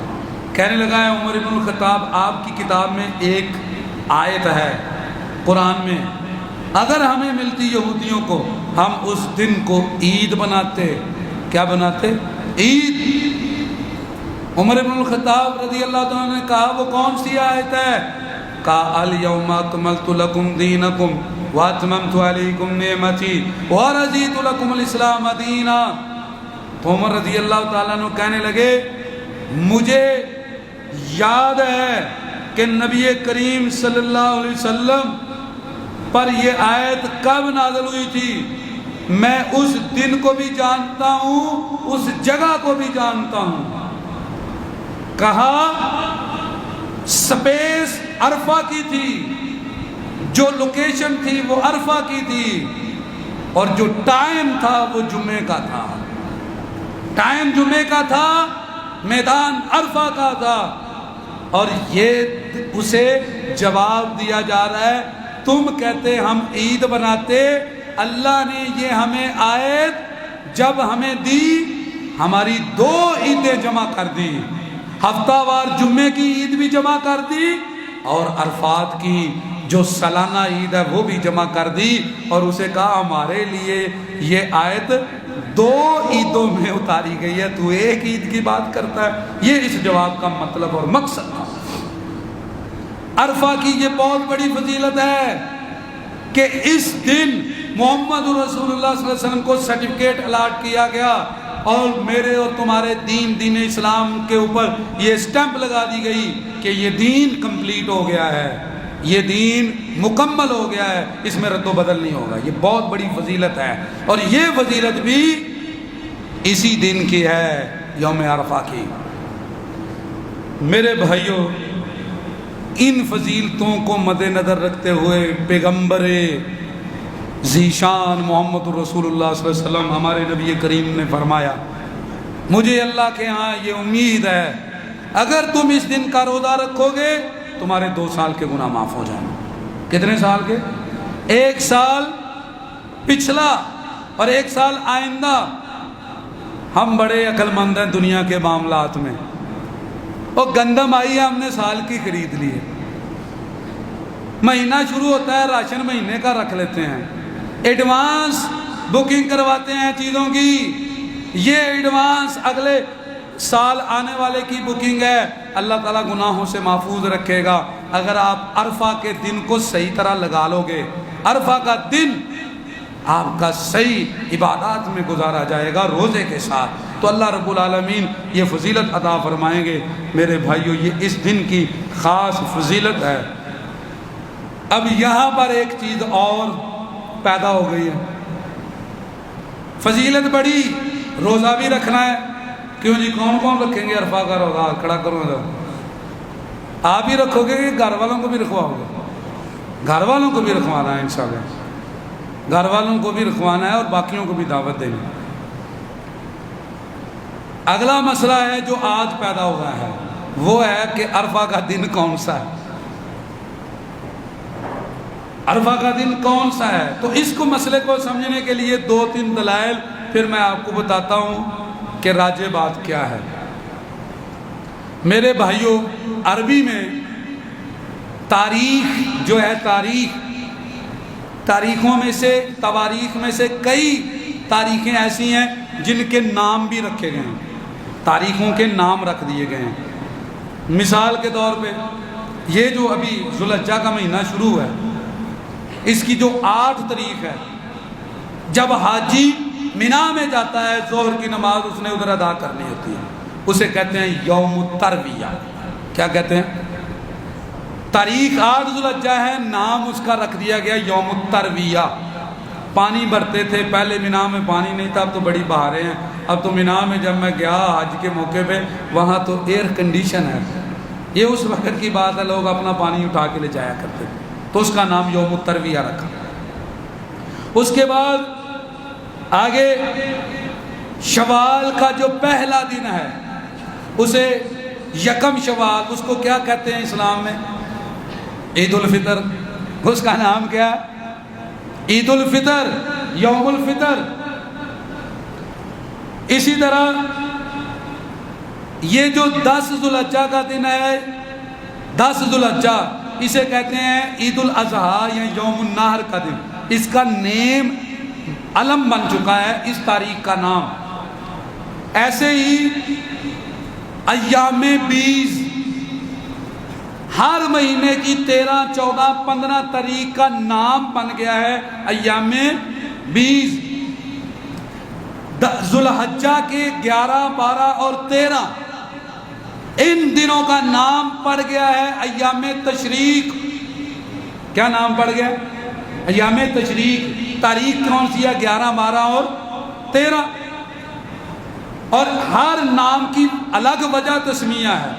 کہنے لگا ہے عمر بن الخطاب آپ کی کتاب میں ایک آیت ہے قرآن میں، اگر ہمیں ملتی یہودیوں کو ہم اس دن کو عید بناتے۔ کیا بناتے؟ عید۔ عمر بن الخطاب رضی اللہ عنہ نے کہا وہ کون سی آیت ہے؟ کہا الیوم اکملت لکم دینکم واتممت علیکم نعمتی ورضیت لکم الاسلام دینا۔ تو عمر رضی اللہ تعالیٰ عنہ کہنے لگے مجھے یاد ہے کہ نبی کریم صلی اللہ علیہ وسلم پر یہ آیت کب نازل ہوئی تھی، میں اس دن کو بھی جانتا ہوں، اس جگہ کو بھی جانتا ہوں۔ کہا سپیس عرفہ کی تھی، جو لوکیشن تھی وہ عرفہ کی تھی، اور جو ٹائم تھا وہ جمعے کا تھا۔ ٹائم جمعے کا تھا، میدان عرفہ کا تھا، اور یہ اسے جواب دیا جا رہا ہے تم کہتے ہم عید بناتے، اللہ نے یہ ہمیں آیت جب ہمیں دی ہماری 2 عیدیں جمع کر دی، ہفتہ وار جمعے کی عید بھی جمع کر دی اور عرفات کی جو سالانہ عید ہے وہ بھی جمع کر دی، اور اسے کہا ہمارے لیے یہ آیت 2 عیدوں میں اتاری گئی ہے، تو ایک عید کی بات کرتا ہے۔ یہ اس جواب کا مطلب اور مقصد تھا۔ عرفہ کی یہ بہت بڑی فضیلت ہے کہ اس دن محمد رسول اللہ صلی اللہ علیہ وسلم کو سرٹیفکیٹ الاٹ کیا گیا، اور میرے اور تمہارے دین اسلام کے اوپر یہ سٹیمپ لگا دی گئی کہ یہ دین کمپلیٹ ہو گیا ہے، یہ دین مکمل ہو گیا ہے، اس میں رد و بدل نہیں ہوگا۔ یہ بہت بڑی فضیلت ہے، اور یہ فضیلت بھی اسی دن کی ہے، یوم عرفہ کی۔ میرے بھائیوں، ان فضیلتوں کو مد نظر رکھتے ہوئے پیغمبر ذیشان محمد رسول اللہ صلی اللہ علیہ وسلم ہمارے نبی کریم نے فرمایا مجھے اللہ کے ہاں یہ امید ہے اگر تم اس دن کا روزہ رکھو گے تمہارے 2 سال کے گناہ معاف ہو جائیں۔ کتنے سال کے؟ 1 سال پچھلا اور 1 سال آئندہ۔ ہم بڑے عقل مند ہیں دنیا کے معاملات میں، اور گندم آئی ہے ہم نے سال کی خرید لی ہے، مہینہ شروع ہوتا ہے راشن مہینے کا رکھ لیتے ہیں، ایڈوانس بکنگ کرواتے ہیں چیزوں کی، یہ ایڈوانس اگلے سال آنے والے کی بکنگ ہے، اللہ تعالیٰ گناہوں سے محفوظ رکھے گا۔ اگر آپ عرفہ کے دن کو صحیح طرح لگا لو گے، عرفہ کا دن آپ کا صحیح عبادات میں گزارا جائے گا روزے کے ساتھ، تو اللہ رب العالمین یہ فضیلت عطا فرمائیں گے۔ میرے بھائیو، یہ اس دن کی خاص فضیلت ہے۔ اب یہاں پر ایک چیز اور پیدا ہو گئی ہے، فضیلت بڑی، روزہ بھی رکھنا ہے۔ کیوں جی، کون کون رکھیں گے عرفہ کا روزہ؟ کھڑا کرو ادھر۔ آپ ہی رکھو گے کہ گھر والوں کو بھی رکھواؤ گے؟ گھر والوں کو بھی رکھوانا ہے انشاءاللہ، گھر والوں کو بھی رکھوانا ہے اور باقیوں کو بھی دعوت دینی۔ اگلا مسئلہ ہے جو آج پیدا ہوا ہے، وہ ہے کہ عرفہ کا دن کون سا ہے؟ عرفہ کا دن کون سا ہے؟ تو اس کو مسئلے کو سمجھنے کے لیے 2-3 دلائل پھر میں آپ کو بتاتا ہوں کہ راجع بات کیا ہے۔ میرے بھائیوں، عربی میں تاریخ جو ہے، تاریخوں میں سے، تواریخ میں سے کئی تاریخیں ایسی ہیں جن کے نام بھی رکھے گئے ہیں، تاریخوں کے نام رکھ دیے گئے ہیں۔ مثال کے طور پہ یہ جو ابھی ذو الحجہ کا مہینہ شروع ہے، اس کی جو 8 تاریخ ہے، جب حاجی مینا میں جاتا ہے، ظہر کی نماز اس نے ادھر ادا کرنی ہوتی ہے، اسے کہتے ہیں یوم الترویہ۔ کیا کہتے ہیں؟ تاریخ 8 ذو الحجہ ہے، نام اس کا رکھ دیا گیا یوم الترویہ۔ پانی بھرتے تھے پہلے، مینا میں پانی نہیں تھا، اب تو بڑی بہاریں ہیں۔ اب تو مینا میں جب میں گیا حج کے موقع پہ، وہاں تو ایئر کنڈیشن ہے، یہ اس وقت کی بات ہے، لوگ اپنا پانی اٹھا کے لے جایا کرتے تھے، تو اس کا نام یوم الترویہ رکھا۔ اس کے بعد آگے شوال کا جو پہلا دن ہے، اسے یکم شوال، اس کو کیا کہتے ہیں اسلام میں؟ عید الفطر۔ اس کا نام کیا ہے؟ عید الفطر، یوم الفطر۔ اسی طرح یہ جو 10 ذو الحجہ کا دن ہے، 10 ذو الحجہ، اسے کہتے ہیں عید الاضحیٰ یا یوم النحر کا دن۔ اس کا نیم علم بن چکا ہے اس تاریخ کا نام۔ ایسے ہی ایام بیز، ہر مہینے کی 13، 14، 15 تاریخ کا نام بن گیا ہے ایام بیز۔ ذو الحجہ کے 11، 12 اور 13 ان دنوں کا نام پڑ گیا ہے ایام تشریق۔ کیا نام پڑ گیا؟ ایام تشریق۔ تاریخ کون سی ہے؟ 11، 12 اور 13۔ اور ہر نام کی الگ وجہ تسمیہ ہے،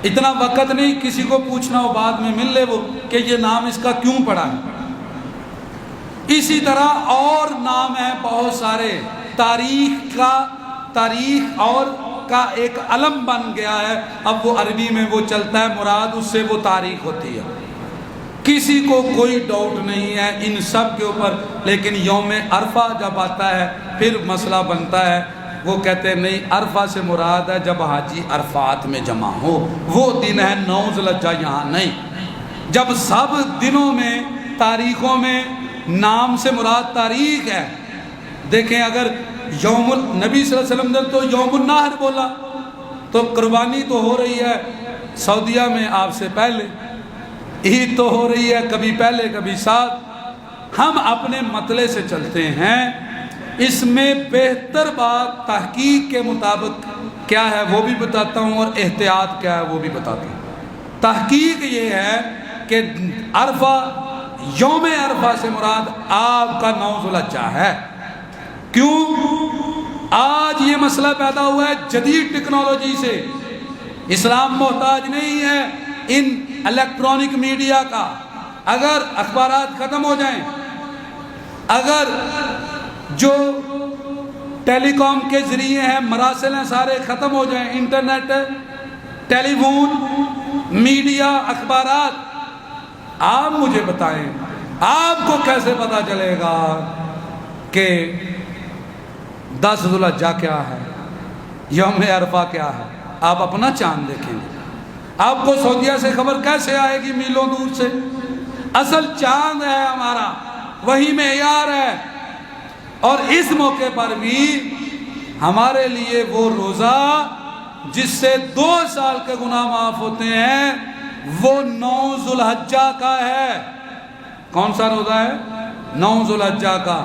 اتنا وقت نہیں کسی کو پوچھنا ہو، بعد میں مل لے وہ کہ یہ نام اس کا کیوں پڑا ہے۔ اسی طرح اور نام ہیں بہت سارے، تاریخ اور کا ایک علم بن گیا ہے، اب وہ عربی میں وہ چلتا ہے، مراد اس سے وہ تاریخ ہوتی ہے۔ کسی کو کوئی ڈاؤٹ نہیں ہے ان سب کے اوپر، لیکن یوم عرفہ جب آتا ہے پھر مسئلہ بنتا ہے، وہ کہتے ہیں نہیں، عرفہ سے مراد ہے جب حاجی عرفات میں جمع ہو، وہ دن ہے 9 ذو الحجہ، یہاں نہیں۔ جب سب دنوں میں، تاریخوں میں نام سے مراد تاریخ ہے، دیکھیں اگر یوم نبی صلی اللہ علیہ وسلم نے تو یوم النحر بولا، تو قربانی تو ہو رہی ہے سعودیہ میں آپ سے پہلے، عید تو ہو رہی ہے کبھی پہلے کبھی ساتھ۔ ہم اپنے مطلع سے چلتے ہیں، اس میں بہتر بات تحقیق کے مطابق کیا ہے وہ بھی بتاتا ہوں، اور احتیاط کیا ہے وہ بھی بتاتا ہوں۔ تحقیق یہ ہے کہ عرفہ، یوم عرفہ سے مراد آپ کا 9 ذو الحجہ ہے۔ کیوں؟ آج یہ مسئلہ پیدا ہوا ہے جدید ٹیکنالوجی سے، اسلام محتاج نہیں ہے ان الیکٹرانک میڈیا کا۔ اگر اخبارات ختم ہو جائیں، اگر جو ٹیلی کام کے ذریعے ہیں، مراسل ہیں، سارے ختم ہو جائیں، انٹرنیٹ، ٹیلی فون، میڈیا، اخبارات، آپ مجھے بتائیں آپ کو کیسے پتا چلے گا کہ 10 ذو الحجہ کیا ہے، یوم عرفہ کیا ہے؟ آپ اپنا چاند دیکھیں گے، آپ کو سعودیہ سے خبر کیسے آئے گی میلوں دور سے؟ اصل چاند ہے ہمارا، وہی معیار ہے۔ اور اس موقع پر بھی ہمارے لیے وہ روزہ جس سے 2 سال کے گناہ معاف ہوتے ہیں، وہ 9 ذوالحجہ کا ہے۔ کون سا روزہ ہے؟ 9 ذوالحجہ کا۔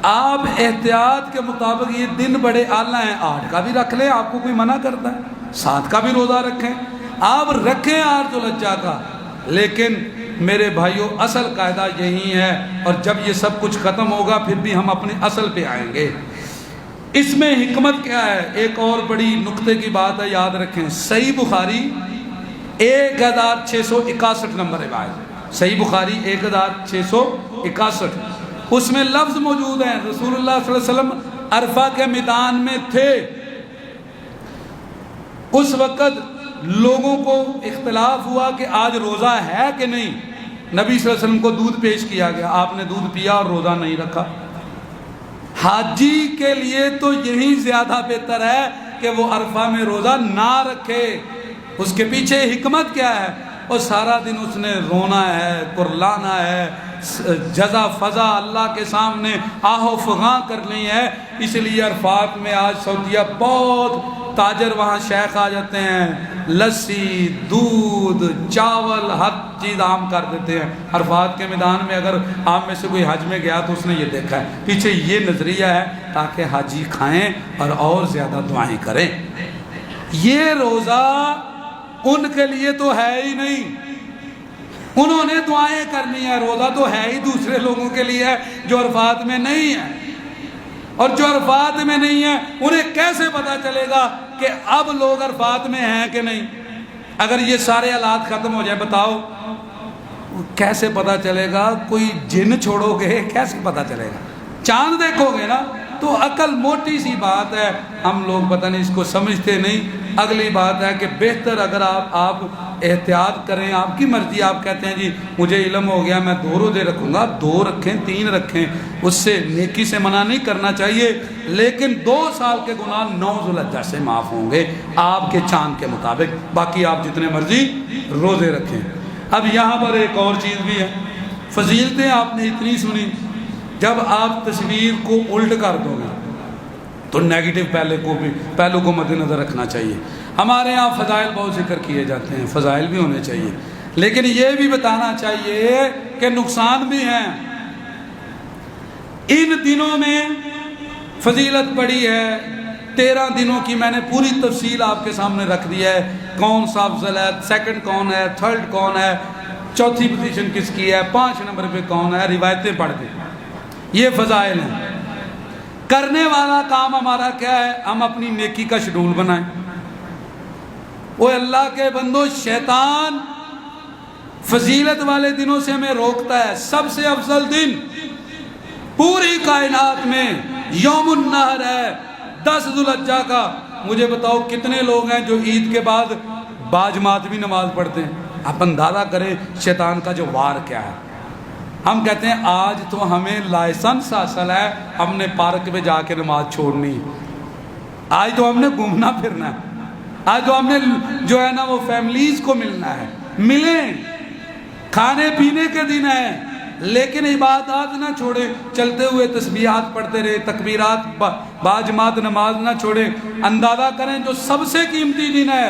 آپ احتیاط کے مطابق یہ دن بڑے اعلیٰ ہیں، 8 کا بھی رکھ لیں، آپ کو کوئی منع کرتا ہے؟ 7 کا بھی روزہ رکھیں، آپ رکھیں 8 ذوالحجہ کا۔ لیکن میرے بھائیوں اصل قاعدہ یہی ہے، اور جب یہ سب کچھ ختم ہوگا پھر بھی ہم اپنے اصل پہ آئیں گے۔ اس میں حکمت کیا ہے؟ ایک اور بڑی نقطے کی بات ہے، یاد رکھیں۔ صحیح بخاری 1661 نمبر روایت، صحیح بخاری 1661، اس میں لفظ موجود ہیں، رسول اللہ صلی اللہ علیہ وسلم عرفہ کے میدان میں تھے، اس وقت لوگوں کو اختلاف ہوا کہ آج روزہ ہے کہ نہیں۔ نبی صلی اللہ علیہ وسلم کو دودھ پیش کیا گیا، آپ نے دودھ پیا اور روزہ نہیں رکھا۔ حاجی کے لیے تو یہی زیادہ بہتر ہے کہ وہ عرفہ میں روزہ نہ رکھے۔ اس کے پیچھے حکمت کیا ہے؟ اور سارا دن اس نے رونا ہے، کرلانا ہے، جزا فضا اللہ کے سامنے آہ و فغاں کرنی ہے۔ اس لیے عرفات میں آج سعودیہ بہت تاجر وہاں شیخ آ جاتے ہیں، لسی، دودھ، چاول، ہر چیز عام کر دیتے ہیں۔ عرفات کے میدان میں اگر آپ میں سے کوئی حج میں گیا تو اس نے یہ دیکھا ہے، پیچھے یہ نظریہ ہے تاکہ حاجی کھائیں اور زیادہ دعائیں کریں۔ یہ روزہ ان کے لیے تو ہے ہی نہیں، انہوں نے دعائیں کرنی ہے۔ روزہ تو ہے ہی دوسرے لوگوں کے لیے جو عرفات میں نہیں ہے، اور جو عرفات میں نہیں ہے انہیں کیسے پتا چلے گا کہ اب لوگ عرفات میں ہیں کہ نہیں؟ اگر یہ سارے حالات ختم ہو جائے، بتاؤ کیسے پتا چلے گا؟ کوئی جن چھوڑو گے کیسے پتا چلے گا؟ چاند دیکھو گے نا؟ تو عقل موٹی سی بات ہے، ہم لوگ پتہ نہیں اس کو سمجھتے نہیں۔ اگلی بات ہے کہ بہتر اگر آپ احتیاط کریں، آپ کی مرضی، آپ کہتے ہیں جی مجھے علم ہو گیا میں 2 روزے رکھوں گا، 2 رکھیں 3 رکھیں، اس سے نیکی سے منع نہیں کرنا چاہیے، لیکن 2 سال کے گناہ 9 ذوالحجہ سے معاف ہوں گے آپ کے چاند کے مطابق، باقی آپ جتنے مرضی روزے رکھیں۔ اب یہاں پر ایک اور چیز بھی ہے، فضیلتیں آپ نے اتنی سنی، جب آپ تصویر کو الٹ کر دو گے تو نیگیٹو پہلو کو مد نظر رکھنا چاہیے۔ ہمارے ہاں فضائل بہت ذکر کیے جاتے ہیں، فضائل بھی ہونے چاہیے، لیکن یہ بھی بتانا چاہیے کہ نقصان بھی ہیں۔ ان دنوں میں فضیلت بڑی ہے، 13 دنوں کی میں نے پوری تفصیل آپ کے سامنے رکھ دی ہے، کون سا افضل ہے، سیکنڈ کون ہے، تھرڈ کون ہے، چوتھی پوزیشن کس کی ہے، 5 نمبر پہ کون ہے، روایتیں پڑھ دیں۔ یہ فضائل ہیں۔ کرنے والا کام ہمارا کیا ہے؟ ہم اپنی نیکی کا شیڈول بنائیں۔ وہ اللہ کے بندو، شیطان فضیلت والے دنوں سے ہمیں روکتا ہے۔ سب سے افضل دن پوری کائنات میں یوم النحر ہے، 10 ذوالحجہ کا۔ مجھے بتاؤ کتنے لوگ ہیں جو عید کے بعد باجماعت بھی نماز پڑھتے ہیں؟ آپ اندازہ کریں شیطان کا جو وار کیا ہے۔ ہم کہتے ہیں آج تو ہمیں لائسنس حاصل ہے، ہم نے پارک میں جا کے نماز چھوڑنی، آج تو ہم نے گھومنا پھرنا ہے، آج تو ہم نے جو ہے نا وہ فیملیز کو ملنا ہے، ملیں، کھانے پینے کے دن ہے، لیکن عبادات نہ چھوڑے، چلتے ہوئے تسبیحات پڑھتے رہے، تکبیرات، باجماعت نماز نہ چھوڑے۔ اندازہ کریں جو سب سے قیمتی دن ہے،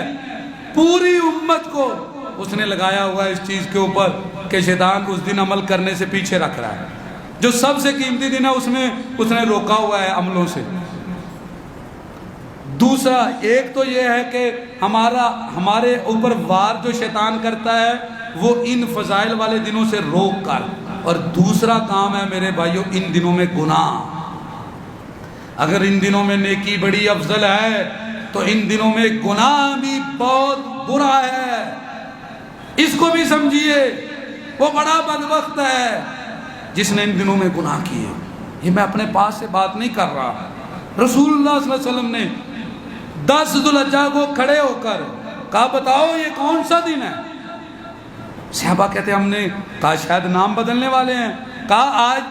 پوری امت کو اس نے لگایا ہوا ہے اس چیز کے اوپر کہ شیطان اس دن عمل کرنے سے پیچھے رکھ رہا ہے۔ جو سب سے قیمتی دن ہے اس نے روکا ہوا ہے عملوں سے۔ دوسرا ایک تو یہ ہے کہ ہمارے اوپر وار جو شیطان کرتا ہے وہ ان فضائل والے دنوں سے روک کر، اور دوسرا کام ہے میرے بھائیوں ان دنوں میں گناہ۔ اگر ان دنوں میں نیکی بڑی افضل ہے تو ان دنوں میں گناہ بھی بہت برا ہے، اس کو بھی سمجھیے۔ وہ بڑا بدبخت ہے جس نے ان دنوں میں گناہ کیے۔ یہ میں اپنے پاس سے بات نہیں کر رہا، رسول اللہ صلی اللہ علیہ وسلم نے 10 ذوالحجہ کو کھڑے ہو کر کہا بتاؤ یہ کون سا دن ہے؟ صحابہ کہتے ہیں ہم نے کہا شاید نام بدلنے والے ہیں، کہا آج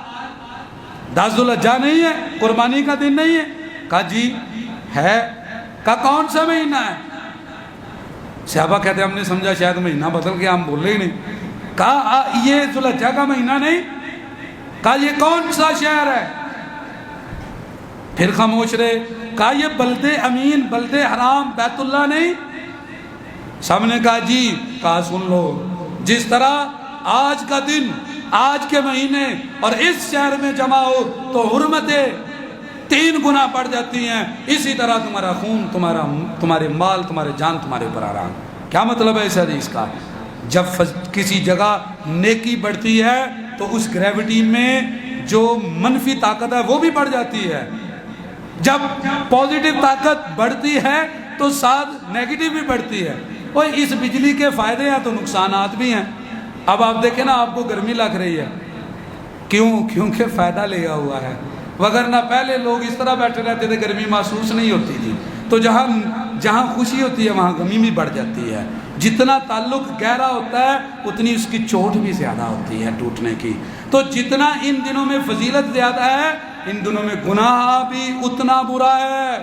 10 ذوالحجہ نہیں ہے، قربانی کا دن نہیں ہے؟ کہا جی ہے۔ کہا کون سا مہینہ ہے؟ صحابہ کہتے ہیں ہم نے سمجھا شاید مہینہ بدل گیا، ہم بولے ہی نہیں۔ کہا یہ ذوالحجہ کا مہینہ نہیں؟ کہا یہ کون سا شہر ہے؟ پھر خاموش رہے۔ کہا یہ بلد امین، بلد حرام، بیت اللہ نہیں؟ سب نے کہا جی، کہا سن لو، جس طرح آج کا دن، آج کے مہینے اور اس شہر میں جمع ہو تو حرمتیں 3 گنا بڑھ جاتی ہیں، اسی طرح تمہارا خون، تمہارے مال، تمہارے جان تمہارے اوپر حرام۔ کیا مطلب ہے اس حدیث کا؟ جب کسی جگہ نیکی بڑھتی ہے تو اس گریوٹی میں جو منفی طاقت ہے وہ بھی بڑھ جاتی ہے، جب پازیٹیو طاقت بڑھتی ہے تو ساتھ نیگیٹو بھی بڑھتی ہے۔ وہ اس بجلی کے فائدے ہیں تو نقصانات بھی ہیں۔ اب آپ دیکھیں نا، آپ کو گرمی لگ رہی ہے، کیونکہ فائدہ لیا ہوا ہے، وگرنہ پہلے لوگ اس طرح بیٹھے رہتے تھے، گرمی محسوس نہیں ہوتی تھی۔ تو جہاں خوشی ہوتی ہے وہاں غمی بھی بڑھ جاتی ہے۔ جتنا تعلق گہرا ہوتا ہے اتنی اس کی چوٹ بھی زیادہ ہوتی ہے ٹوٹنے کی۔ تو جتنا ان دنوں میں فضیلت زیادہ ہے، ان دنوں میں گناہ بھی اتنا برا ہے۔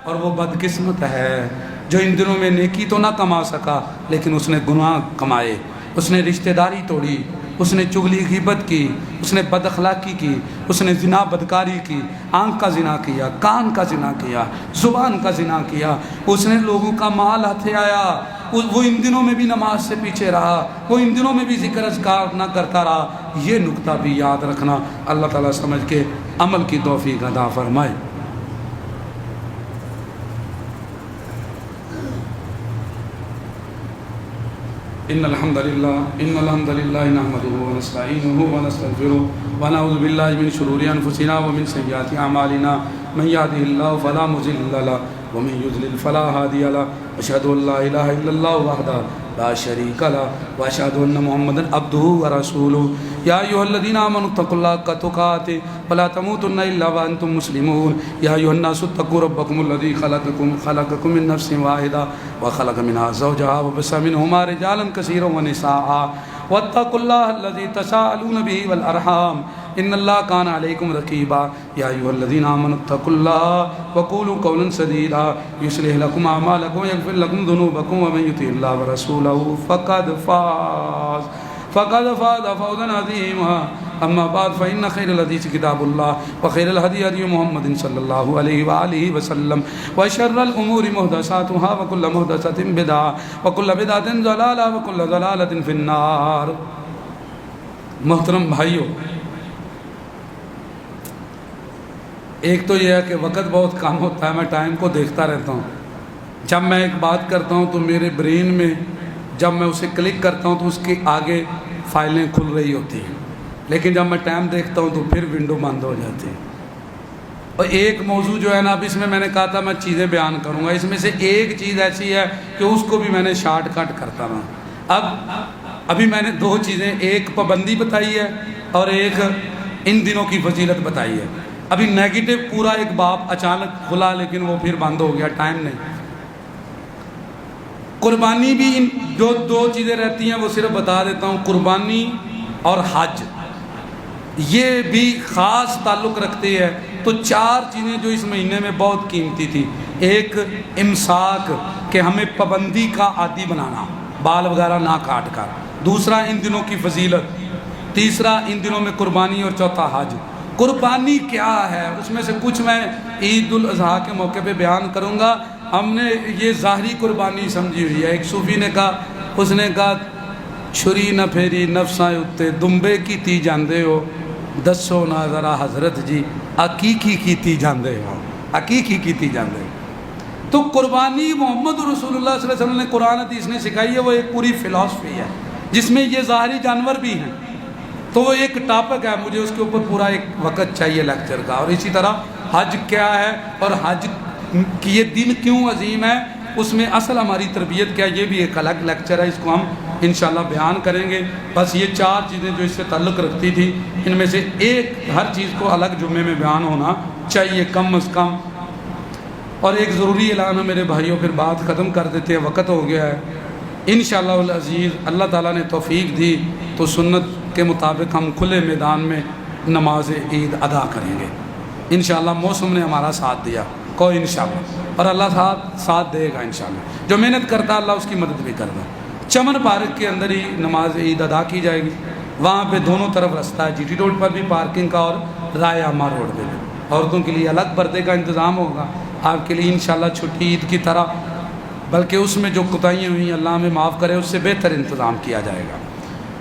اور وہ بدقسمت ہے جو ان دنوں میں نیکی تو نہ کما سکا لیکن اس نے گناہ کمائے، اس نے رشتہ داری توڑی، اس نے چغلی غیبت کی، اس نے بد اخلاقی کی، اس نے زنا بدکاری کی، آنکھ کا زنا کیا، کان کا زنا کیا، زبان کا زنا کیا، اس نے لوگوں کا مال ہتھے آیا، وہ ان دنوں میں بھی نماز سے پیچھے رہا، وہ ان دنوں میں بھی ذکر اذکار نہ کرتا رہا۔ یہ نقطہ بھی یاد رکھنا۔ اللہ تعالیٰ سمجھ کے عمل کی توفیق عطا فرمائے۔ ان الحمد للہ نحمده ونستعینه ونستغفره ونعوذ باللہ من شرور انفسنا ومن سیئات اعمالنا من يهده الله فلا مضل له ومن يضلل فلا هادي له اشهد ان لا اله الا الله وحده لا شريك له واشهد ان محمدا عبده ورسوله يا ايها الذين امنوا اتقوا الله حق تقاته ولا تموتن الا وانتم مسلمون يا ايها الناس اتقوا ربكم الذي خلقكم من نفس واحده وخلق منها زوجها وبث منهما رجالا كثيرا ونساء واتقوا الله الذي تساءلون به والارحام ان الله كان عليكم رقيبا يا ايها الذين امنوا اتقوا الله وقولوا قولا سديدا يصلح لكم اعمالكم ويغفر لكم ذنوبكم ومن يطع الله ورسوله فقد فاز فوزا عظيما اما بعد فان خير الحديث كتاب الله وخير الهدي هدي محمد صلى الله عليه واله وسلم وشر الامور محدثاتها وكل محدثه بدعه وكل بدعه ضلاله وكل ضلاله في النار۔ محترم بھائیو، ایک تو یہ ہے کہ وقت بہت کم ہوتا ہے، میں ٹائم کو دیکھتا رہتا ہوں۔ جب میں ایک بات کرتا ہوں تو میرے برین میں جب میں اسے کلک کرتا ہوں تو اس کے آگے فائلیں کھل رہی ہوتی ہیں، لیکن جب میں ٹائم دیکھتا ہوں تو پھر ونڈو بند ہو جاتی ہے۔ اور ایک موضوع جو ہے نا، اب اس میں نے کہا تھا میں چیزیں بیان کروں گا، اس میں سے ایک چیز ایسی ہے کہ اس کو بھی میں نے شارٹ کٹ کرتا رہا۔ ابھی میں نے 2 چیزیں، ایک پابندی بتائی ہے اور ایک ان دنوں کی فضیلت بتائی ہے۔ ابھی نیگیٹو پورا ایک باب اچانک کھلا لیکن وہ پھر بند ہو گیا، ٹائم نہیں۔ قربانی بھی ان 2 چیزیں رہتی ہیں، وہ صرف بتا دیتا ہوں۔ قربانی اور حج یہ بھی خاص تعلق رکھتے ہیں۔ تو 4 چیزیں جو اس مہینے میں بہت قیمتی تھی، ایک امساک کہ ہمیں پابندی کا عادی بنانا، بال وغیرہ نہ کاٹ کر، دوسرا ان دنوں کی فضیلت، تیسرا ان دنوں میں قربانی، اور چوتھا حج۔ قربانی کیا ہے اس میں سے کچھ میں عید الاضحیٰ کے موقع پہ بیان کروں گا۔ ہم نے یہ ظاہری قربانی سمجھی ہوئی ہے۔ ایک صوفی نے کہا، اس نے کہا چھری نہ پھیری نفساں اتے دمبے کیتی جاندے ہو، دسو نہ ذرا حضرت جی عقیقی کیتی جاندے ہو، عقیقی کیتی جاندے ہو۔ تو قربانی محمد رسول اللہ صلی اللہ علیہ وسلم نے قرآن حدیث نے سکھائی ہے، وہ ایک پوری فلسفی ہے جس میں یہ ظاہری جانور بھی ہیں۔ تو وہ ایک ٹاپک ہے، مجھے اس کے اوپر پورا ایک وقت چاہیے لیکچر کا۔ اور اسی طرح حج کیا ہے اور حج کی یہ دن کیوں عظیم ہے، اس میں اصل ہماری تربیت کیا ہے، یہ بھی ایک الگ لیکچر ہے، اس کو ہم انشاءاللہ بیان کریں گے۔ بس یہ 4 چیزیں جو اس سے تعلق رکھتی تھی، ان میں سے ایک ہر چیز کو الگ جمعے میں بیان ہونا چاہیے کم از کم۔ اور ایک ضروری اعلان ہے میرے بھائیوں، پھر بات ختم کر دیتے ہیں، وقت ہو گیا ہے۔ انشاءاللہ العزیز اللہ تعالیٰ نے توفیق دی تو سنت کے مطابق ہم کھلے میدان میں نماز عید ادا کریں گے انشاءاللہ۔ موسم نے ہمارا ساتھ دیا، کوئی انشاءاللہ، اور اللہ ساتھ دے گا انشاءاللہ۔ جو محنت کرتا ہے اللہ اس کی مدد بھی کرتا ہے۔ چمن پارک کے اندر ہی نماز عید ادا کی جائے گی، وہاں پہ دونوں طرف رستہ ہے، جی ٹی روڈ پر بھی پارکنگ کا اور رائے عامہ روڈ پہ بھی۔ عورتوں کے لیے الگ پردے کا انتظام ہوگا آپ کے لیے انشاءاللہ۔ چھٹی عید کی طرح بلکہ اس میں جو کوتاہیاں ہوئیں اللہ ہمیں معاف کرے، اس سے بہتر انتظام کیا جائے گا۔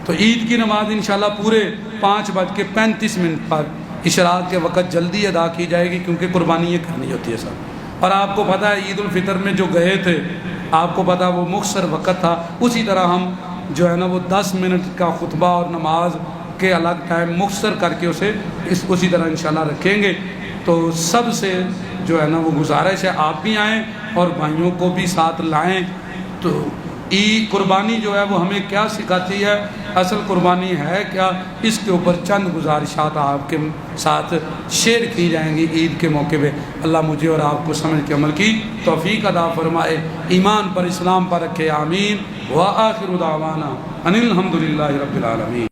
تو عید کی نماز انشاءاللہ پورے 5:35 پر اشراق کے وقت جلدی ادا کی جائے گی، کیونکہ قربانی یہ کرنی ہوتی ہے سب۔ اور آپ کو پتہ ہے عید الفطر میں جو گئے تھے، آپ کو پتہ وہ مختصر وقت تھا، اسی طرح ہم جو ہے نا وہ 10 منٹ کا خطبہ اور نماز کے الگ ٹائم مختصر کر کے اسے اسی طرح انشاءاللہ رکھیں گے۔ تو سب سے جو ہے نا وہ گزارش ہے آپ بھی آئیں اور بھائیوں کو بھی ساتھ لائیں۔ تو عید قربانی جو ہے وہ ہمیں کیا سکھاتی ہے، اصل قربانی ہے کیا، اس کے اوپر چند گزارشات آپ کے ساتھ شیئر کی جائیں گی عید کے موقع پہ۔ اللہ مجھے اور آپ کو سمجھ کے عمل کی توفیق عطا فرمائے، ایمان پر اسلام پر رکھے، آمین۔ وآخر دعوانا ان الحمد للہ رب العالمین۔